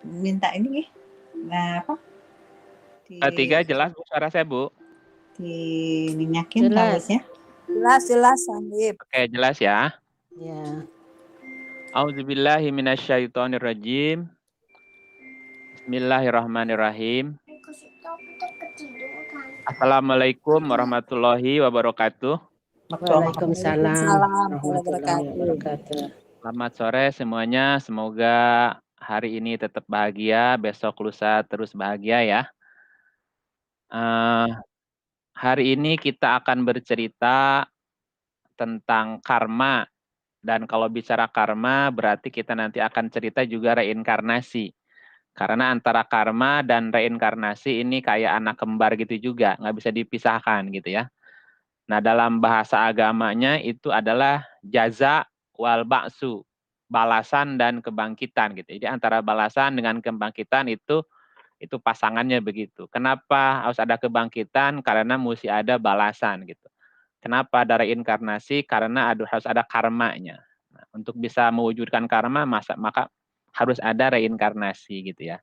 minta ini nggih, nah apa, Tiga jelas Bu suara saya Bu? diminyakin Jelas. rambutnya. Jelas, Sanib. Oke, jelas ya. Ya. Auzubillahi minasyaitonirrajim. Bismillahirrahmanirrahim. Assalamualaikum warahmatullahi wabarakatuh. Waalaikumsalam Waalaikumsalam warahmatullahi wabarakatuh. Selamat sore semuanya. Semoga hari ini tetap bahagia, besok lusa terus bahagia ya. Hari ini kita akan bercerita tentang karma. Dan kalau bicara karma berarti kita nanti akan cerita juga reinkarnasi. Karena antara karma dan reinkarnasi ini kayak anak kembar gitu juga, nggak bisa dipisahkan gitu ya. Nah dalam bahasa agamanya itu adalah jaza wal ba'su, balasan dan kebangkitan gitu. Jadi antara balasan dengan kebangkitan itu pasangannya begitu. Kenapa harus ada kebangkitan? Karena mesti ada balasan gitu. Kenapa ada reinkarnasi? Karena harus ada karmanya. Nah, untuk bisa mewujudkan karma, maka harus ada reinkarnasi gitu ya.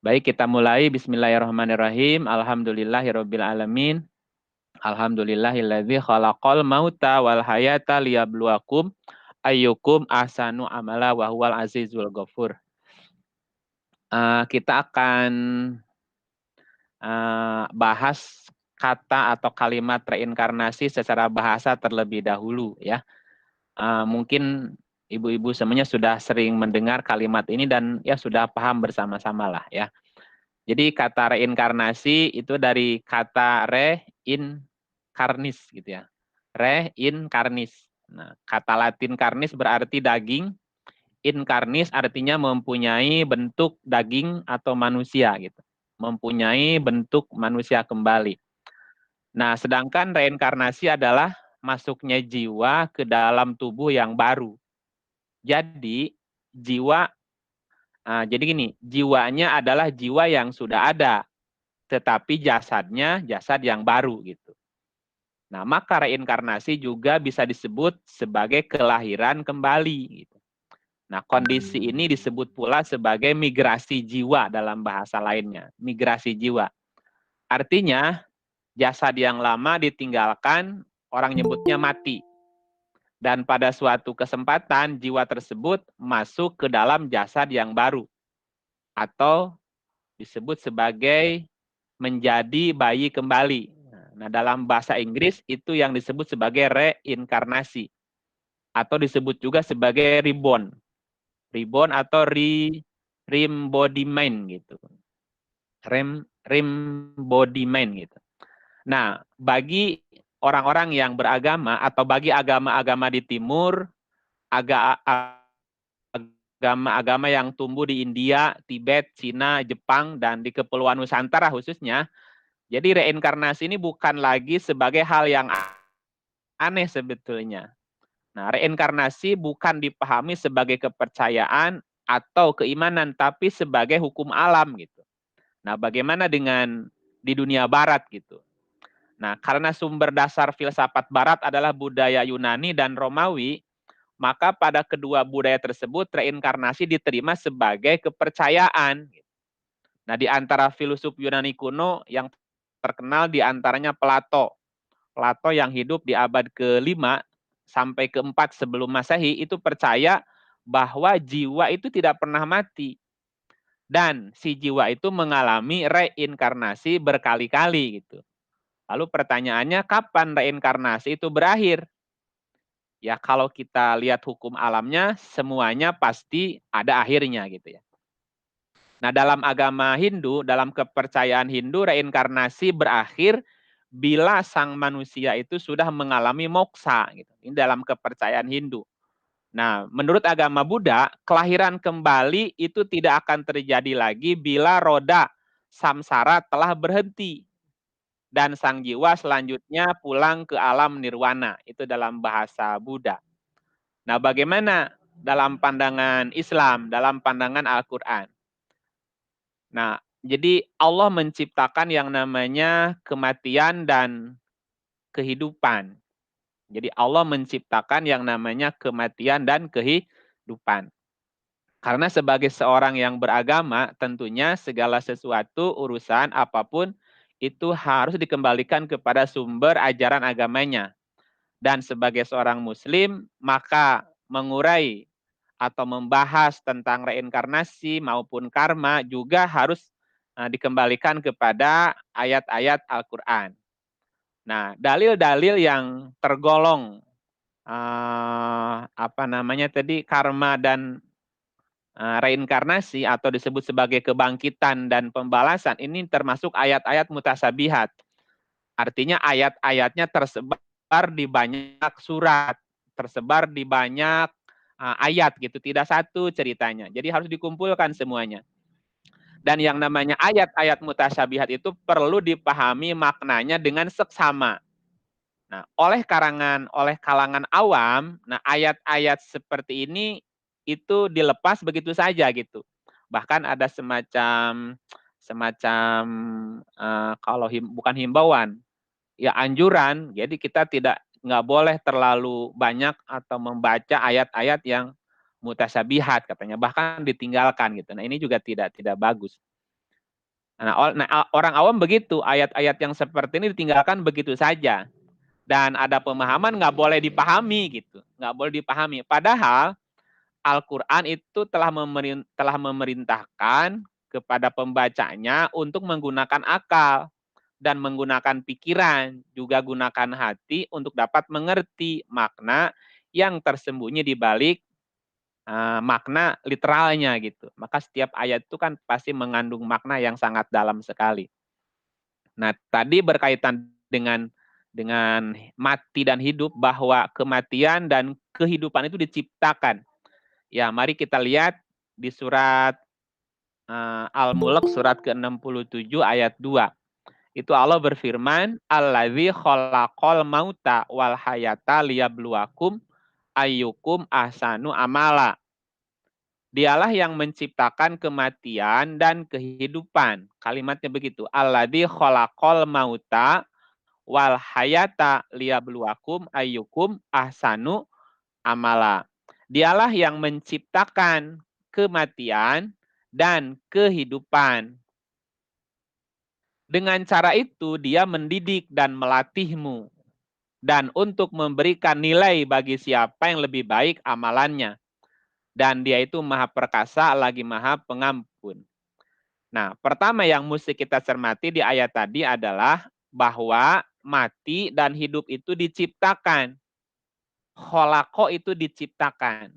Baik, kita mulai. Bismillahirrahmanirrahim. Alhamdulillahirabbil alamin. Alhamdulillahilladzi khalaqal mauta wal hayata liyabluwakum ayyukum ahsanu amala wa huwal azizul ghafur. Kita akan bahas kata atau kalimat reinkarnasi secara bahasa terlebih dahulu ya. Mungkin ibu-ibu semuanya sudah sering mendengar kalimat ini dan ya sudah paham bersama-sama lah ya. Jadi kata reinkarnasi itu dari kata re-in-karnis gitu ya. Re-in-karnis. Nah, kata Latin karnis berarti daging, inkarnis artinya mempunyai bentuk daging atau manusia gitu. Mempunyai bentuk manusia kembali. Nah, sedangkan reinkarnasi adalah masuknya jiwa ke dalam tubuh yang baru. Jadi jiwa, jadi gini, jiwanya adalah jiwa yang sudah ada, tetapi jasadnya jasad yang baru gitu. Nah, maka reinkarnasi juga bisa disebut sebagai kelahiran kembali gitu. Nah, kondisi ini disebut pula sebagai migrasi jiwa dalam bahasa lainnya, migrasi jiwa. Artinya, jasad yang lama ditinggalkan, orang nyebutnya mati. Dan pada suatu kesempatan, jiwa tersebut masuk ke dalam jasad yang baru. Atau disebut sebagai menjadi bayi kembali. Nah, dalam bahasa Inggris itu yang disebut sebagai reinkarnasi. Atau disebut juga sebagai reborn. Reborn atau rebodiment gitu. Rebodiment gitu. Nah, bagi orang-orang yang beragama atau bagi agama-agama di timur, agama-agama yang tumbuh di India, Tibet, Cina, Jepang, dan di Kepulauan Nusantara khususnya, jadi reinkarnasi ini bukan lagi sebagai hal yang aneh sebetulnya. Nah, reinkarnasi bukan dipahami sebagai kepercayaan atau keimanan, tapi sebagai hukum alam gitu. Nah, bagaimana dengan di dunia barat gitu? Nah, karena sumber dasar filsafat barat adalah budaya Yunani dan Romawi, maka pada kedua budaya tersebut reinkarnasi diterima sebagai kepercayaan. Nah, di antara filsuf Yunani kuno yang terkenal di antaranya Plato. Plato yang hidup di abad ke-5 sampai ke-4 sebelum Masehi itu percaya bahwa jiwa itu tidak pernah mati. Dan si jiwa itu mengalami reinkarnasi berkali-kali gitu. Lalu pertanyaannya kapan reinkarnasi itu berakhir? Ya kalau kita lihat hukum alamnya semuanya pasti ada akhirnya gitu ya. Nah, dalam agama Hindu, dalam kepercayaan Hindu, reinkarnasi berakhir bila sang manusia itu sudah mengalami moksa gitu. Ini dalam kepercayaan Hindu. Nah, menurut agama Buddha, kelahiran kembali itu tidak akan terjadi lagi bila roda samsara telah berhenti dan sang jiwa selanjutnya pulang ke alam nirwana. Itu dalam bahasa Buddha. Nah, bagaimana dalam pandangan Islam, dalam pandangan Al-Quran? Nah, jadi Allah menciptakan yang namanya kematian dan kehidupan. Jadi Allah menciptakan yang namanya kematian dan kehidupan. Karena sebagai seorang yang beragama, tentunya segala sesuatu, urusan apapun, itu harus dikembalikan kepada sumber ajaran agamanya. Dan sebagai seorang muslim, maka mengurai atau membahas tentang reinkarnasi maupun karma juga harus dikembalikan kepada ayat-ayat Al-Quran. Nah, dalil-dalil yang tergolong karma dan reinkarnasi atau disebut sebagai kebangkitan dan pembalasan ini termasuk ayat-ayat mutasabihat. Artinya ayat-ayatnya tersebar di banyak surat, tersebar di banyak ayat gitu, tidak satu ceritanya. Jadi harus dikumpulkan semuanya. Dan yang namanya ayat-ayat mutasyabihat itu perlu dipahami maknanya dengan seksama. Nah, oleh kalangan awam, nah ayat-ayat seperti ini itu dilepas begitu saja gitu. Bahkan ada semacam kalau bukan himbauan, ya anjuran. Jadi kita nggak boleh terlalu banyak atau membaca ayat-ayat yang mutasyabihat katanya, bahkan ditinggalkan gitu. Nah, ini juga tidak bagus. Nah, orang awam begitu, ayat-ayat yang seperti ini ditinggalkan begitu saja. Dan ada pemahaman nggak boleh dipahami gitu, nggak boleh dipahami. Padahal Al-Quran itu telah memerintahkan kepada pembacanya untuk menggunakan akal dan menggunakan pikiran, juga gunakan hati untuk dapat mengerti makna yang tersembunyi di balik makna literalnya gitu. Maka setiap ayat itu kan pasti mengandung makna yang sangat dalam sekali. Nah, tadi berkaitan dengan mati dan hidup, bahwa kematian dan kehidupan itu diciptakan. Ya, mari kita lihat di surat Al-Mulk surat ke-67 ayat 2. Itu Allah berfirman, "Allazi khalaqal mauta wal hayata liyabluwakum ayyukum ahsanu amala." Dialah yang menciptakan kematian dan kehidupan. Kalimatnya begitu. Allazi khalaqal mauta wal hayata liyabluwakum ayyukum ahsanu amala. Dialah yang menciptakan kematian dan kehidupan. Dengan cara itu dia mendidik dan melatihmu, dan untuk memberikan nilai bagi siapa yang lebih baik amalannya. Dan dia itu maha perkasa lagi maha pengampun. Nah, pertama yang mesti kita cermati di ayat tadi adalah bahwa mati dan hidup itu diciptakan. Kholako itu diciptakan.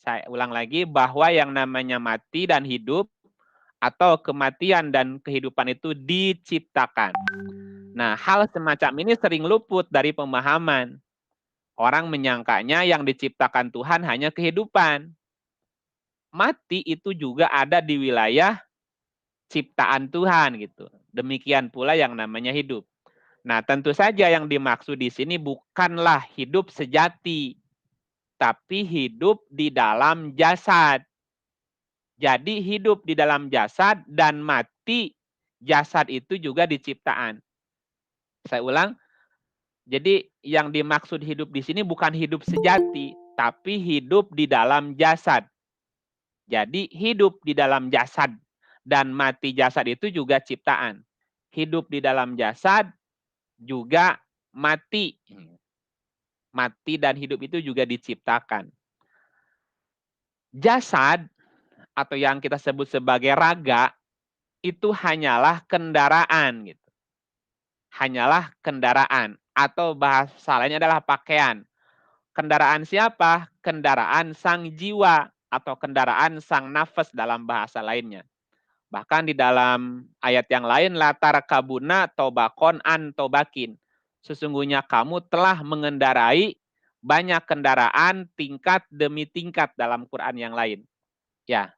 Saya ulang lagi, bahwa yang namanya mati dan hidup atau kematian dan kehidupan itu diciptakan. Nah, hal semacam ini sering luput dari pemahaman. Orang menyangkanya yang diciptakan Tuhan hanya kehidupan. Mati itu juga ada di wilayah ciptaan Tuhan gitu. Demikian pula yang namanya hidup. Nah, tentu saja yang dimaksud di sini bukanlah hidup sejati, tapi hidup di dalam jasad. Jadi hidup di dalam jasad dan mati jasad itu juga diciptaan. Saya ulang. Jadi yang dimaksud hidup di sini bukan hidup sejati, tapi hidup di dalam jasad. Jadi hidup di dalam jasad dan mati jasad itu juga ciptaan. Hidup di dalam jasad juga mati. Mati dan hidup itu juga diciptakan. Jasad atau yang kita sebut sebagai raga itu hanyalah kendaraan gitu. Hanyalah kendaraan atau bahasa lainnya adalah pakaian. Kendaraan siapa? Kendaraan sang jiwa atau kendaraan sang nafas dalam bahasa lainnya. Bahkan di dalam ayat yang lain, latar kabuna tobakon an tobakin. Sesungguhnya kamu telah mengendarai banyak kendaraan tingkat demi tingkat dalam Quran yang lain. Ya.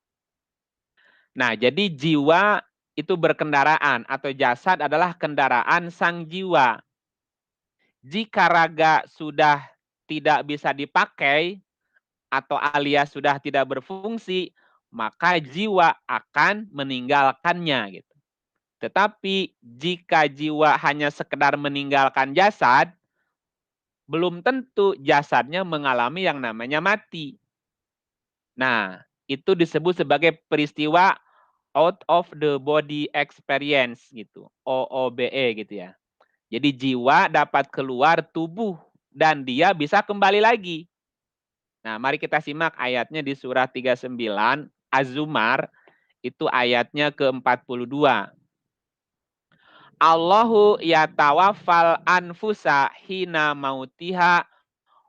Nah, jadi jiwa itu berkendaraan atau jasad adalah kendaraan sang jiwa. Jika raga sudah tidak bisa dipakai atau alias sudah tidak berfungsi, maka jiwa akan meninggalkannya gitu. Tetapi jika jiwa hanya sekedar meninggalkan jasad, belum tentu jasadnya mengalami yang namanya mati. Nah, itu disebut sebagai peristiwa out of the body experience gitu, OOBE gitu ya. Jadi jiwa dapat keluar tubuh dan dia bisa kembali lagi. Nah, mari kita simak ayatnya di surah 39 Az-Zumar, itu ayatnya ke-42. Allahu yatawaffal anfusa hina mautiha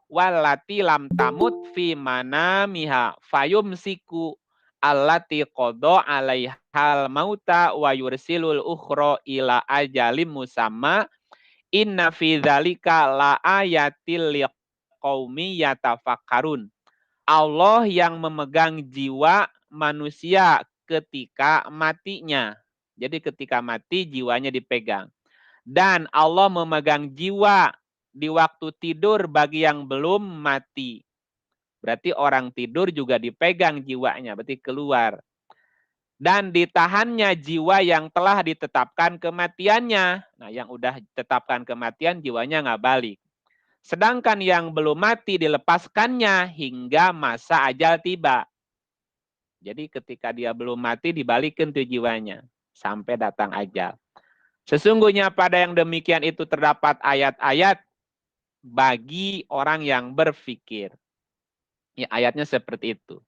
wallati lam tamut fi manamiha fayumsiku allati qada 'alaihal mauta wa yursilul ukhra ila ajalim musamma inna fi dzalika la ayatil liqaumi yatafakkarun. Allah yang memegang jiwa manusia ketika matinya. Jadi ketika mati jiwanya dipegang. Dan Allah memegang jiwa di waktu tidur bagi yang belum mati. Berarti orang tidur juga dipegang jiwanya, berarti keluar. Dan ditahannya jiwa yang telah ditetapkan kematiannya. Nah, yang udah ditetapkan kematian jiwanya nggak balik. Sedangkan yang belum mati dilepaskannya hingga masa ajal tiba. Jadi ketika dia belum mati dibalikin tuh jiwanya sampai datang ajal. Sesungguhnya pada yang demikian itu terdapat ayat-ayat bagi orang yang berpikir. Ya, ayatnya seperti itu.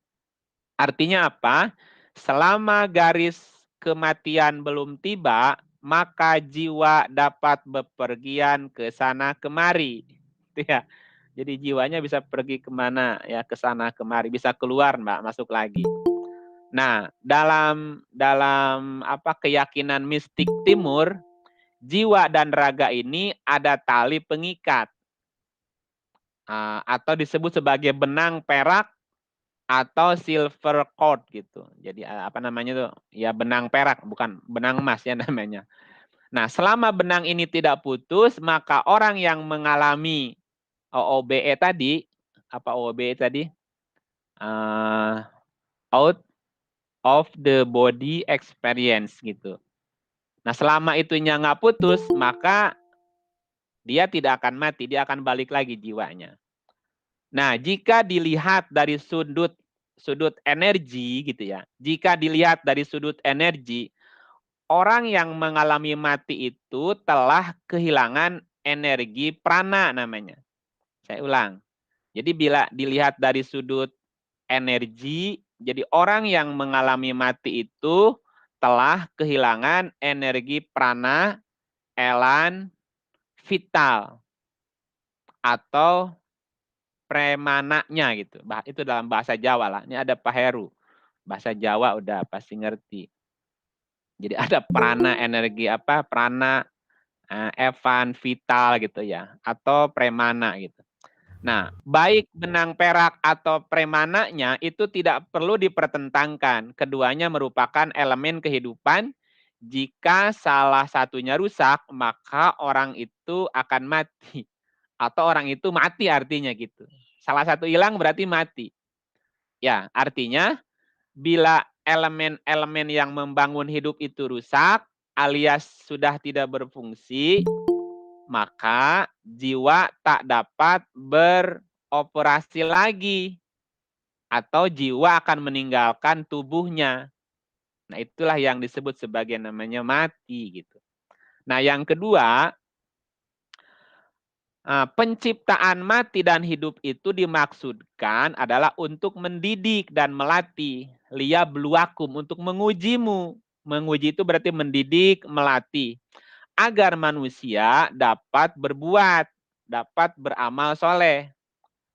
Artinya apa? Selama garis kematian belum tiba, maka jiwa dapat bepergian ke sana kemari. Ya. Jadi jiwanya bisa pergi kemana ya, ke sana kemari, bisa keluar Mbak, masuk lagi. Nah, dalam keyakinan mistik timur, jiwa dan raga ini ada tali pengikat atau disebut sebagai benang perak atau silver cord gitu. Jadi apa namanya tuh? Ya benang perak, bukan benang emas ya namanya. Nah, selama benang ini tidak putus, maka orang yang mengalami OOBE tadi, apa OOBE tadi? Out of the body experience gitu. Nah, selama itunya nggak putus, maka dia tidak akan mati, dia akan balik lagi jiwanya. Nah, jika dilihat dari sudut energi gitu ya. Jika dilihat dari sudut energi, orang yang mengalami mati itu telah kehilangan energi prana namanya. Saya ulang. Jadi bila dilihat dari sudut energi, jadi orang yang mengalami mati itu telah kehilangan energi prana, elan, vital, atau premananya gitu. Itu dalam bahasa Jawa lah. Ini ada Pak Heru. Bahasa Jawa udah pasti ngerti. Jadi ada prana, energi apa? Prana, evan, vital gitu ya. Atau premana gitu. Nah, baik benang perak atau premananya itu tidak perlu dipertentangkan. Keduanya merupakan elemen kehidupan. Jika salah satunya rusak, maka orang itu akan mati. Atau orang itu mati artinya gitu. Salah satu hilang berarti mati. Ya, artinya bila elemen-elemen yang membangun hidup itu rusak, alias sudah tidak berfungsi, maka jiwa tak dapat beroperasi lagi. Atau jiwa akan meninggalkan tubuhnya. Nah, itulah yang disebut sebagai namanya mati gitu. Nah, yang kedua, penciptaan mati dan hidup itu dimaksudkan adalah untuk mendidik dan melatih. Liyabluwakum, untuk mengujimu. Menguji itu berarti mendidik, melatih. Agar manusia dapat berbuat, dapat beramal soleh.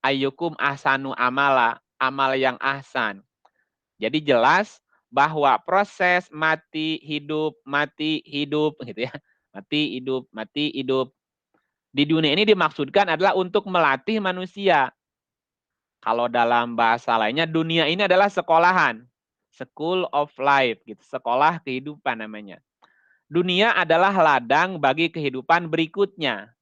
Ayyukum ahsanu amala, amal yang ahsan. Jadi jelas bahwa proses mati, hidup gitu ya. Mati, hidup. Di dunia ini dimaksudkan adalah untuk melatih manusia. Kalau dalam bahasa lainnya, dunia ini adalah sekolahan. School of life, gitu. Sekolah kehidupan namanya. Dunia adalah ladang bagi kehidupan berikutnya.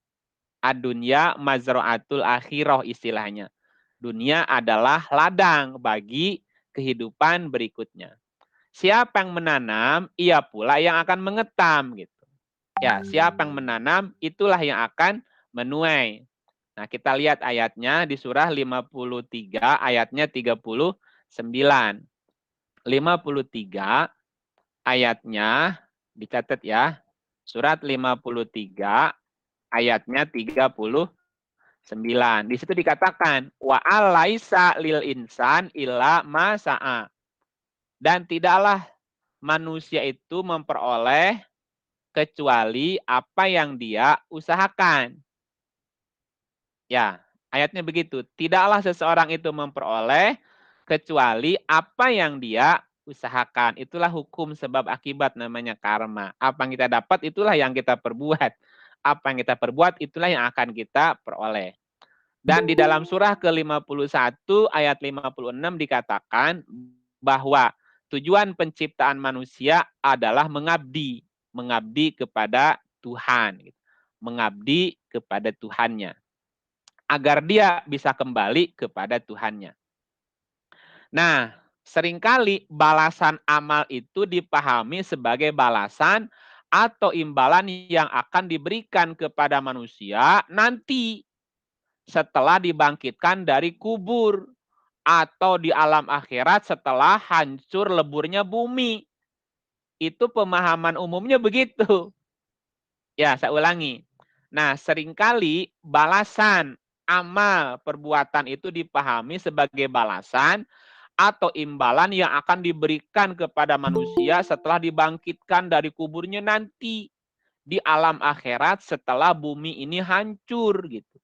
Ad-dunya mazra'atul akhirah istilahnya. Dunia adalah ladang bagi kehidupan berikutnya. Siapa yang menanam, ia pula yang akan mengetam gitu. Ya, siapa yang menanam, itulah yang akan menuai. Nah, kita lihat ayatnya di surah 53, ayatnya 39. 53 ayatnya dicatat ya. Surat 53 ayatnya 39. Di situ dikatakan wa alaisa lil insan illa ma sa'a. Dan tidaklah manusia itu memperoleh kecuali apa yang dia usahakan. Ya, ayatnya begitu. Tidaklah seseorang itu memperoleh kecuali apa yang dia usahakan. Itulah hukum sebab akibat, namanya karma. Apa yang kita dapat itulah yang kita perbuat. Apa yang kita perbuat itulah yang akan kita peroleh. Dan di dalam surah ke-51 ayat 56 dikatakan bahwa tujuan penciptaan manusia adalah mengabdi kepada Tuhan, mengabdi kepada Tuhannya, agar dia bisa kembali kepada Tuhannya. Nah, seringkali balasan amal itu dipahami sebagai balasan atau imbalan yang akan diberikan kepada manusia nanti setelah dibangkitkan dari kubur atau di alam akhirat setelah hancur leburnya bumi. Itu pemahaman umumnya begitu. Ya, saya ulangi. Nah, seringkali balasan amal perbuatan itu dipahami sebagai balasan atau imbalan yang akan diberikan kepada manusia setelah dibangkitkan dari kuburnya nanti di alam akhirat setelah bumi ini hancur gitu.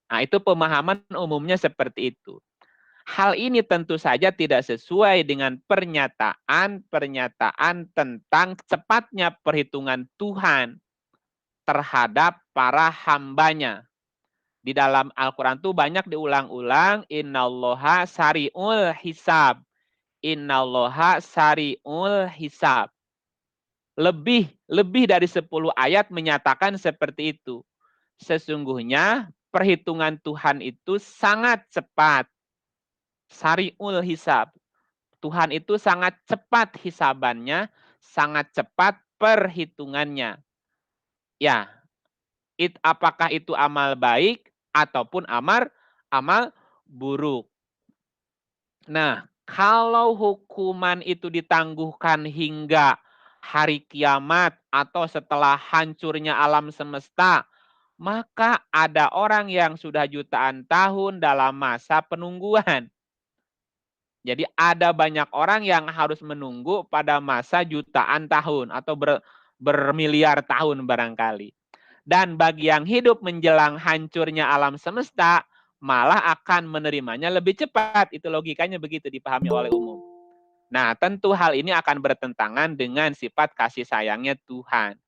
Nah, itu pemahaman umumnya seperti itu. Hal ini tentu saja tidak sesuai dengan pernyataan tentang cepatnya perhitungan Tuhan terhadap para hambanya. Di dalam Al-Quran itu banyak diulang-ulang, innallaha sari'ul hisab. Innallaha sari'ul hisab. Lebih dari 10 ayat menyatakan seperti itu. Sesungguhnya perhitungan Tuhan itu sangat cepat. Sari'ul hisab. Tuhan itu sangat cepat hisabannya, sangat cepat perhitungannya. Ya, apakah itu amal baik ataupun amal buruk. Nah, kalau hukuman itu ditangguhkan hingga hari kiamat atau setelah hancurnya alam semesta, maka ada orang yang sudah jutaan tahun dalam masa penungguan. Jadi ada banyak orang yang harus menunggu pada masa jutaan tahun atau bermiliar tahun barangkali. Dan bagi yang hidup menjelang hancurnya alam semesta, malah akan menerimanya lebih cepat. Itu logikanya begitu dipahami oleh umum. Nah, tentu hal ini akan bertentangan dengan sifat kasih sayangnya Tuhan.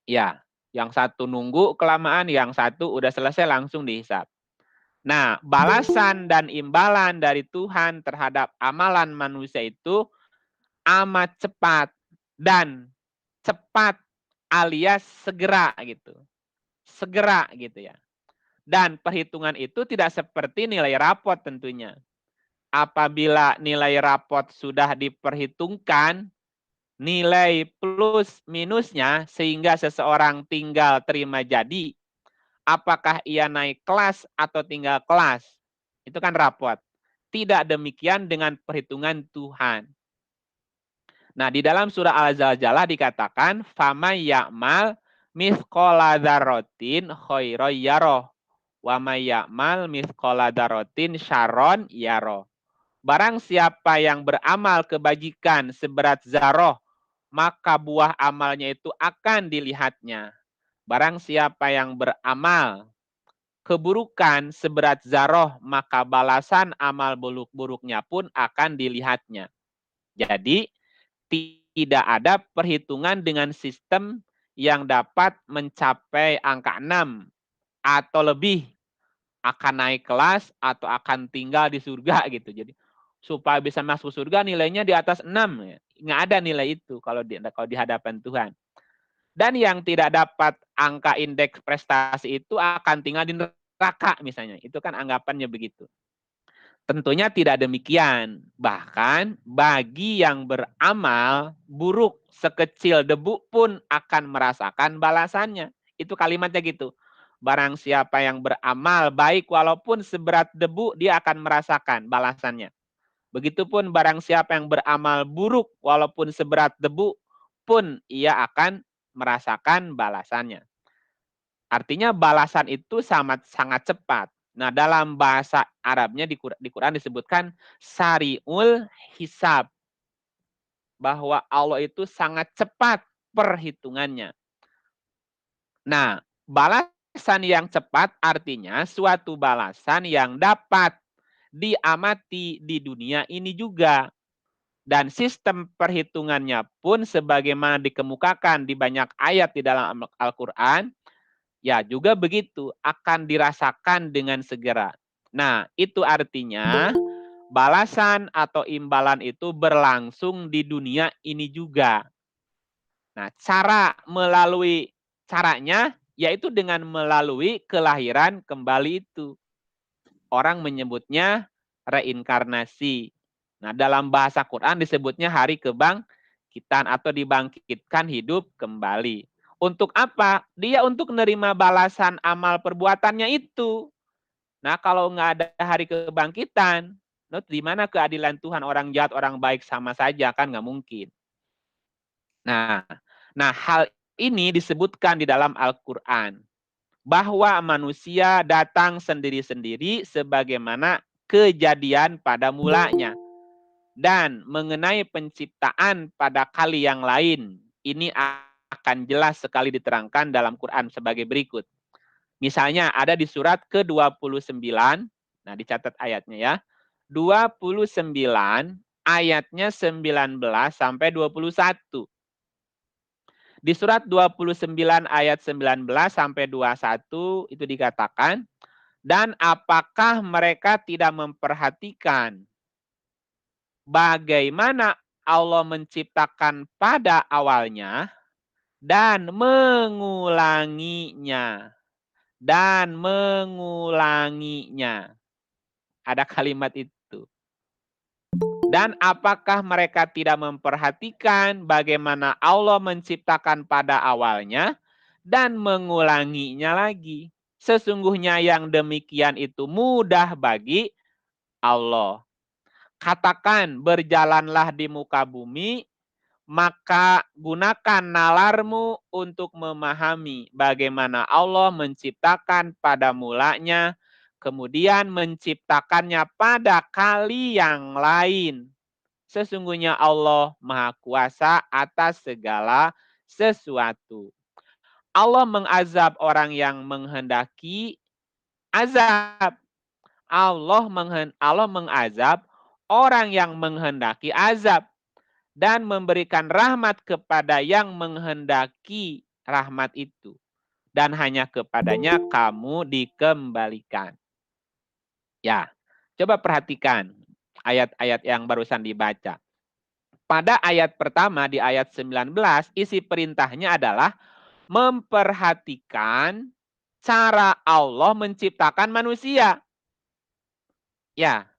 Ya, yang satu nunggu kelamaan, yang satu udah selesai langsung dihisap. Nah, balasan dan imbalan dari Tuhan terhadap amalan manusia itu amat cepat dan cepat alias segera gitu. Segera gitu ya. Dan perhitungan itu tidak seperti nilai rapot tentunya. Apabila nilai rapot sudah diperhitungkan, nilai plus minusnya sehingga seseorang tinggal terima jadi, apakah ia naik kelas atau tinggal kelas. Itu kan rapot. Tidak demikian dengan perhitungan Tuhan. Nah, di dalam surah Al-Zalzalah dikatakan, "Fama ya'mal mithqala dzarratin khairan yarah, wa may ya'mal mithqala dzarratin syarran yarah." Barang siapa yang beramal kebajikan seberat zarah, maka buah amalnya itu akan dilihatnya. Barang siapa yang beramal keburukan seberat zarah, maka balasan amal buruk-buruknya pun akan dilihatnya. Jadi, tidak ada perhitungan dengan sistem yang dapat mencapai angka 6 atau lebih, akan naik kelas atau akan tinggal di surga gitu. Jadi, supaya bisa masuk surga nilainya di atas 6. Nggak ada nilai itu kalau di hadapan Tuhan. Dan yang tidak dapat angka indeks prestasi itu akan tinggal di neraka misalnya. Itu kan anggapannya begitu. Tentunya tidak demikian. Bahkan bagi yang beramal buruk sekecil debu pun akan merasakan balasannya. Itu kalimatnya gitu. Barang siapa yang beramal baik walaupun seberat debu, dia akan merasakan balasannya. Begitupun barang siapa yang beramal buruk walaupun seberat debu pun ia akan merasakan balasannya. Artinya balasan itu sangat cepat. Nah, dalam bahasa Arabnya di Quran disebutkan sari'ul hisab. Bahwa Allah itu sangat cepat perhitungannya. Nah, balasan yang cepat artinya suatu balasan yang dapat diamati di dunia ini juga. Dan sistem perhitungannya pun sebagaimana dikemukakan di banyak ayat di dalam Al-Quran, ya juga begitu, akan dirasakan dengan segera. Nah, itu artinya balasan atau imbalan itu berlangsung di dunia ini juga. Nah, caranya yaitu dengan melalui kelahiran kembali itu. Orang menyebutnya reinkarnasi. Nah, dalam bahasa Quran disebutnya hari kebangkitan atau dibangkitkan hidup kembali. Untuk apa? Dia untuk menerima balasan amal perbuatannya itu. Nah, kalau nggak ada hari kebangkitan, di mana keadilan Tuhan, orang jahat, orang baik sama saja, kan nggak mungkin. Nah, hal ini disebutkan di dalam Al-Quran. Bahwa manusia datang sendiri-sendiri sebagaimana kejadian pada mulanya. Dan mengenai penciptaan pada kali yang lain, ini akan jelas sekali diterangkan dalam Quran sebagai berikut. Misalnya ada di surat ke-29, nah dicatat ayatnya ya, 29 ayatnya 19 sampai 21. Di surat 29 ayat 19 sampai 21 itu dikatakan, dan apakah mereka tidak memperhatikan bagaimana Allah menciptakan pada awalnya dan mengulanginya. Dan mengulanginya. Ada kalimat itu. Dan apakah mereka tidak memperhatikan bagaimana Allah menciptakan pada awalnya dan mengulanginya lagi. Sesungguhnya yang demikian itu mudah bagi Allah. Katakan berjalanlah di muka bumi, maka gunakan nalarmu untuk memahami bagaimana Allah menciptakan pada mulanya, kemudian menciptakannya pada kali yang lain. Sesungguhnya Allah Maha Kuasa atas segala sesuatu. Allah mengazab orang yang menghendaki azab. Allah mengazab orang yang menghendaki azab. Dan memberikan rahmat kepada yang menghendaki rahmat itu. Dan hanya kepadanya kamu dikembalikan. Ya, coba perhatikan ayat-ayat yang barusan dibaca. Pada ayat pertama di ayat 19, isi perintahnya adalah memperhatikan cara Allah menciptakan manusia. Ya,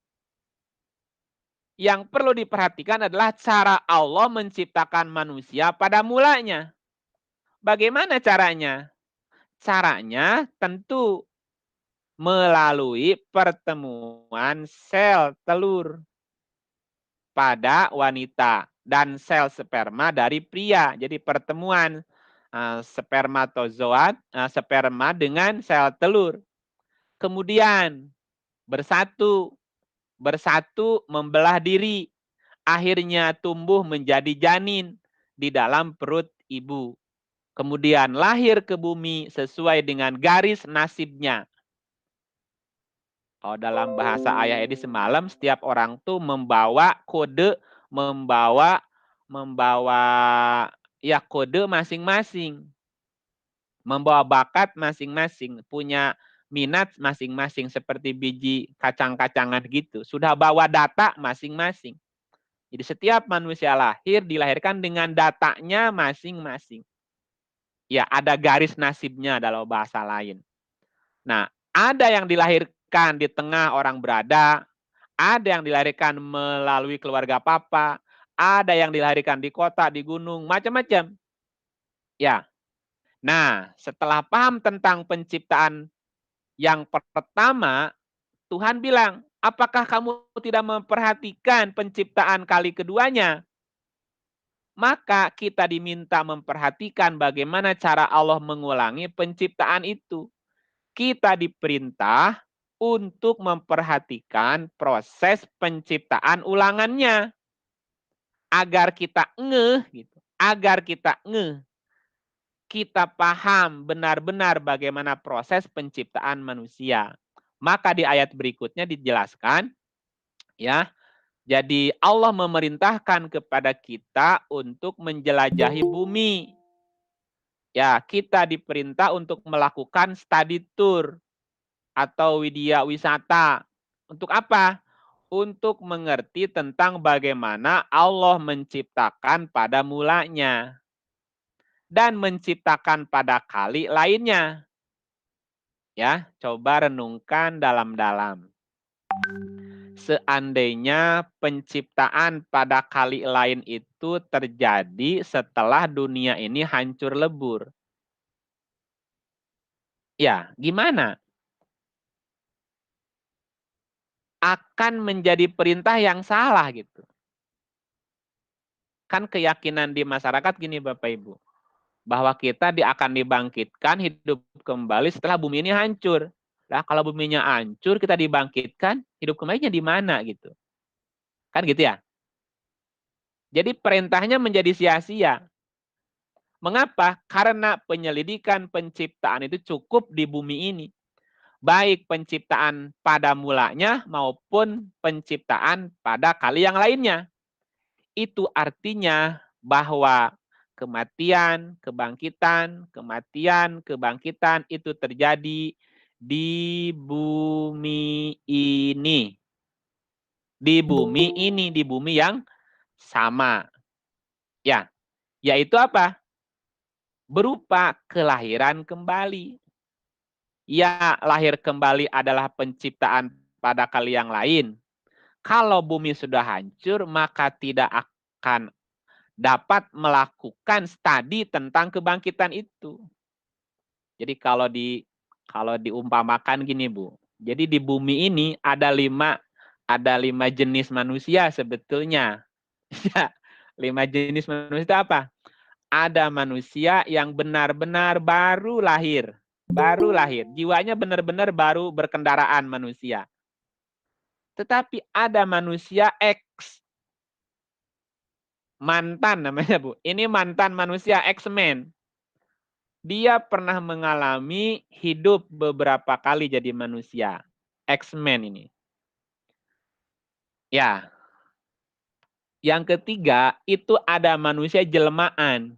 yang perlu diperhatikan adalah cara Allah menciptakan manusia pada mulanya. Bagaimana caranya? Caranya tentu melalui pertemuan sel telur pada wanita dan sel sperma dari pria. Jadi pertemuan spermatozoa, sperma dengan sel telur. Kemudian bersatu membelah diri. Akhirnya tumbuh menjadi janin di dalam perut ibu. Kemudian lahir ke bumi sesuai dengan garis nasibnya. Kalau dalam bahasa Ayah Edi semalam, setiap orang tuh membawa kode, membawa ya kode masing-masing. Membawa bakat masing-masing, punya minat masing-masing seperti biji kacang-kacangan gitu. Sudah bawa data masing-masing. Jadi setiap manusia lahir dilahirkan dengan datanya masing-masing. Ya, ada garis nasibnya dalam bahasa lain. Nah, ada yang dilahirkan di tengah orang berada, ada yang dilahirkan melalui keluarga papa, ada yang dilahirkan di kota, di gunung, macam-macam. Ya. Nah, setelah paham tentang penciptaan yang pertama, Tuhan bilang, Apakah kamu tidak memperhatikan penciptaan kali keduanya? Maka kita diminta memperhatikan bagaimana cara Allah mengulangi penciptaan itu. Kita diperintah untuk memperhatikan proses penciptaan ulangannya agar kita ngeh gitu. Agar kita ngeh, kita paham benar-benar bagaimana proses penciptaan manusia. Maka di ayat berikutnya dijelaskan, ya, jadi Allah memerintahkan kepada kita untuk menjelajahi bumi. Ya, kita diperintah untuk melakukan study tour atau widya wisata. Untuk apa? Untuk mengerti tentang bagaimana Allah menciptakan pada mulanya dan menciptakan pada kali lainnya. Ya, coba renungkan dalam-dalam. Seandainya penciptaan pada kali lain itu terjadi setelah dunia ini hancur lebur. Ya, gimana? Akan menjadi perintah yang salah gitu. Kan keyakinan di masyarakat gini Bapak Ibu, bahwa kita akan dibangkitkan hidup kembali setelah bumi ini hancur. Nah, kalau buminya hancur, kita dibangkitkan, hidup kembalinya di mana gitu. Kan gitu ya? Jadi perintahnya menjadi sia-sia. Mengapa? Karena penyelidikan penciptaan itu cukup di bumi ini. Baik penciptaan pada mulanya maupun penciptaan pada kali yang lainnya. Itu artinya bahwa kematian, kebangkitan itu terjadi di bumi ini. Di bumi ini, di bumi yang sama. Ya, yaitu apa? Berupa kelahiran kembali. Ya, lahir kembali adalah penciptaan pada kali yang lain. Kalau bumi sudah hancur, maka tidak akan dapat melakukan studi tentang kebangkitan itu. Jadi kalau diumpamakan gini Bu. Jadi di bumi ini ada lima jenis manusia sebetulnya. Ya, 5 jenis manusia itu apa? Ada manusia yang benar-benar baru lahir. Baru lahir. Jiwanya benar-benar baru berkendaraan manusia. Tetapi ada manusia X. Mantan namanya Bu. Ini mantan manusia X-Men. Dia pernah mengalami hidup beberapa kali jadi manusia. X-Men ini. Ya. Yang ketiga, itu ada manusia jelmaan.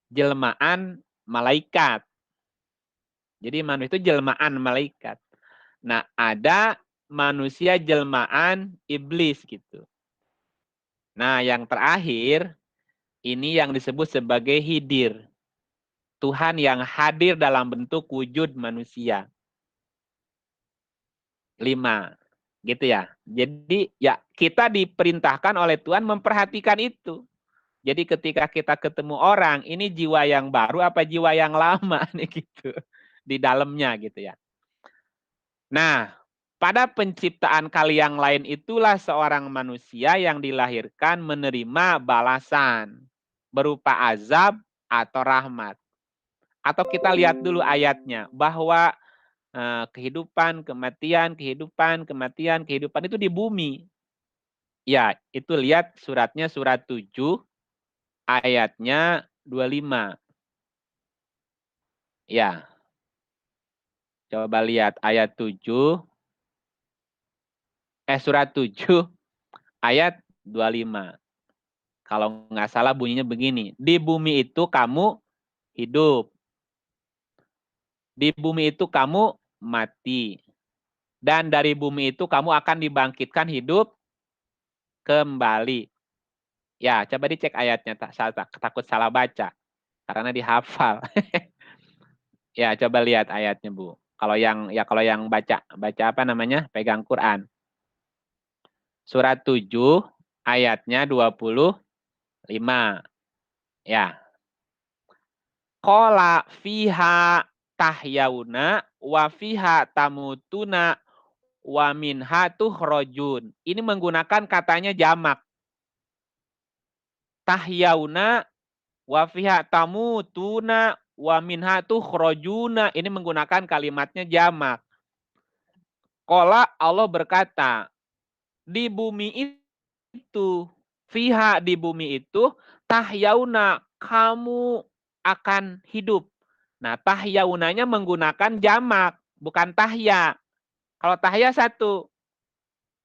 Jelmaan malaikat. Jadi manusia itu jelmaan malaikat. Nah, ada manusia jelmaan iblis gitu. Nah, yang terakhir, ini yang disebut sebagai hidir. Tuhan yang hadir dalam bentuk wujud manusia. 5. Gitu ya. Jadi ya kita diperintahkan oleh Tuhan memperhatikan itu. Jadi ketika kita ketemu orang, ini jiwa yang baru apa jiwa yang lama nih gitu. Di dalamnya gitu ya. Nah, pada penciptaan kali yang lain itulah seorang manusia yang dilahirkan menerima balasan berupa azab atau rahmat. Atau kita lihat dulu ayatnya bahwa kehidupan, kematian itu di bumi. Ya, itu lihat suratnya surat 7 ayatnya 25. Ya. Coba lihat ayat 7 surat 7 ayat 25. Kalau nggak salah bunyinya begini, di bumi itu kamu hidup. Di bumi itu kamu mati. Dan dari bumi itu kamu akan dibangkitkan hidup kembali. Ya, coba dicek ayatnya, takut salah baca. Karena dihafal. Ya, coba lihat ayatnya, Bu. Kalau yang baca apa namanya? Pegang Quran. Surat 7 ayatnya 25. Ya. Qala fiha tahyauna wa fiha tamutuna wa minha tukhrajun. Ini menggunakan katanya jamak. Tahyauna wa fiha tamutuna wa minha tukhrajuna. Ini menggunakan kalimatnya jamak. Qala Allah berkata, di bumi itu, fiha di bumi itu, tahyauna kamu akan hidup. Nah, tahyaunanya menggunakan jamak, bukan tahya. Kalau tahya satu.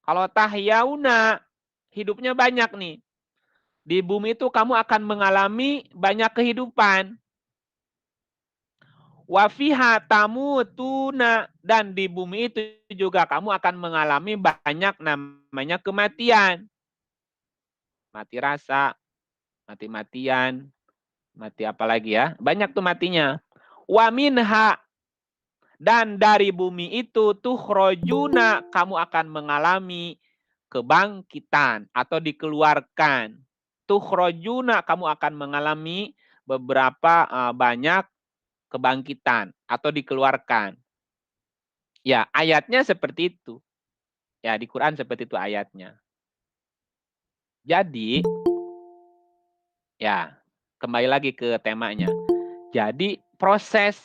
Kalau tahyauna, hidupnya banyak nih. Di bumi itu kamu akan mengalami banyak kehidupan. Wa fiha tamutuna, dan di bumi itu juga kamu akan mengalami banyak namanya kematian. Mati rasa, mati-matian, mati apa lagi ya? Banyak tuh matinya. Wa minha, dan dari bumi itu tukhrajuna, kamu akan mengalami kebangkitan atau dikeluarkan. Tukhrajuna, kamu akan mengalami beberapa banyak kebangkitan atau dikeluarkan. Ya, ayatnya seperti itu. Ya, di Quran seperti itu ayatnya. Jadi, ya, kembali lagi ke temanya. Jadi, proses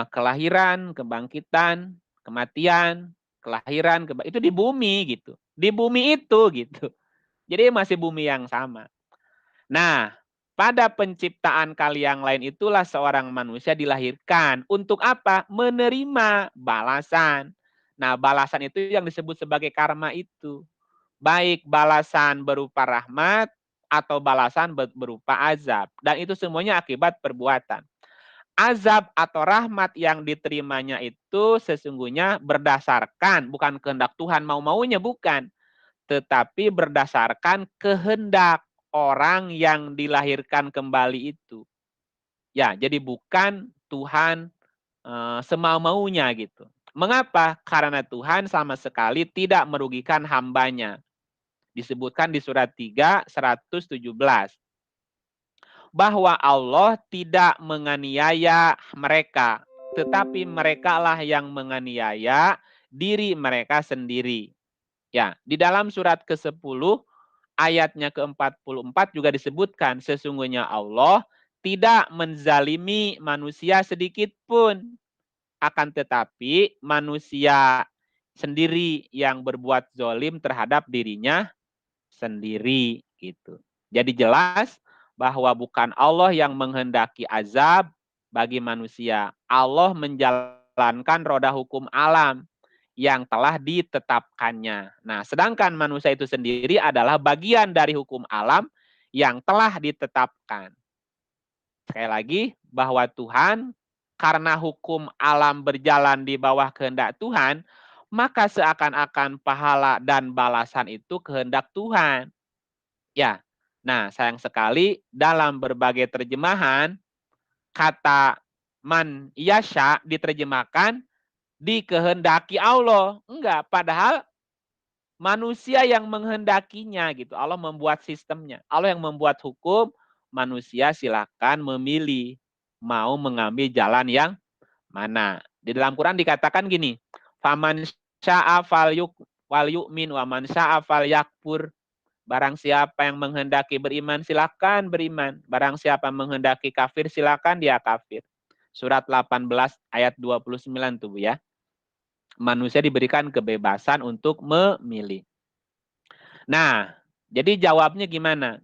kelahiran, kebangkitan, kematian, kelahiran, itu di bumi gitu. Di bumi itu gitu. Jadi masih bumi yang sama. Nah, pada penciptaan kali yang lain itulah seorang manusia dilahirkan. Untuk apa? Menerima balasan. Nah, balasan itu yang disebut sebagai karma itu. Baik balasan berupa rahmat atau balasan berupa azab. Dan itu semuanya akibat perbuatan. Azab atau rahmat yang diterimanya itu sesungguhnya berdasarkan, bukan kehendak Tuhan mau-maunya, bukan. Tetapi berdasarkan kehendak orang yang dilahirkan kembali itu. Ya, jadi bukan Tuhan semau-maunya gitu. Mengapa? Karena Tuhan sama sekali tidak merugikan hambanya. Disebutkan di surat 3, 117. Bahwa Allah tidak menganiaya mereka, tetapi merekalah yang menganiaya diri mereka sendiri. Ya, di dalam surat ke-10 ayatnya ke-44 juga disebutkan, sesungguhnya Allah tidak menzalimi manusia sedikit pun, akan tetapi manusia sendiri yang berbuat zolim terhadap dirinya sendiri gitu. Jadi jelas bahwa bukan Allah yang menghendaki azab bagi manusia. Allah menjalankan roda hukum alam yang telah ditetapkannya. Nah, sedangkan manusia itu sendiri adalah bagian dari hukum alam yang telah ditetapkan. Sekali lagi, bahwa Tuhan, karena hukum alam berjalan di bawah kehendak Tuhan, maka seakan-akan pahala dan balasan itu kehendak Tuhan. Ya, nah sayang sekali dalam berbagai terjemahan, kata man yasha diterjemahkan dikehendaki Allah. Enggak, padahal manusia yang menghendakinya gitu. Allah membuat sistemnya. Allah yang membuat hukum, manusia silakan memilih mau mengambil jalan yang mana. Di dalam Quran dikatakan gini, faman sya'a wal yu'min wa man sya'a fal yakfur. Barang siapa yang menghendaki beriman, silakan beriman. Barang siapa menghendaki kafir, silakan dia kafir. Surat 18 ayat 29 tuh Bu ya. Manusia diberikan kebebasan untuk memilih. Nah, jadi jawabnya gimana?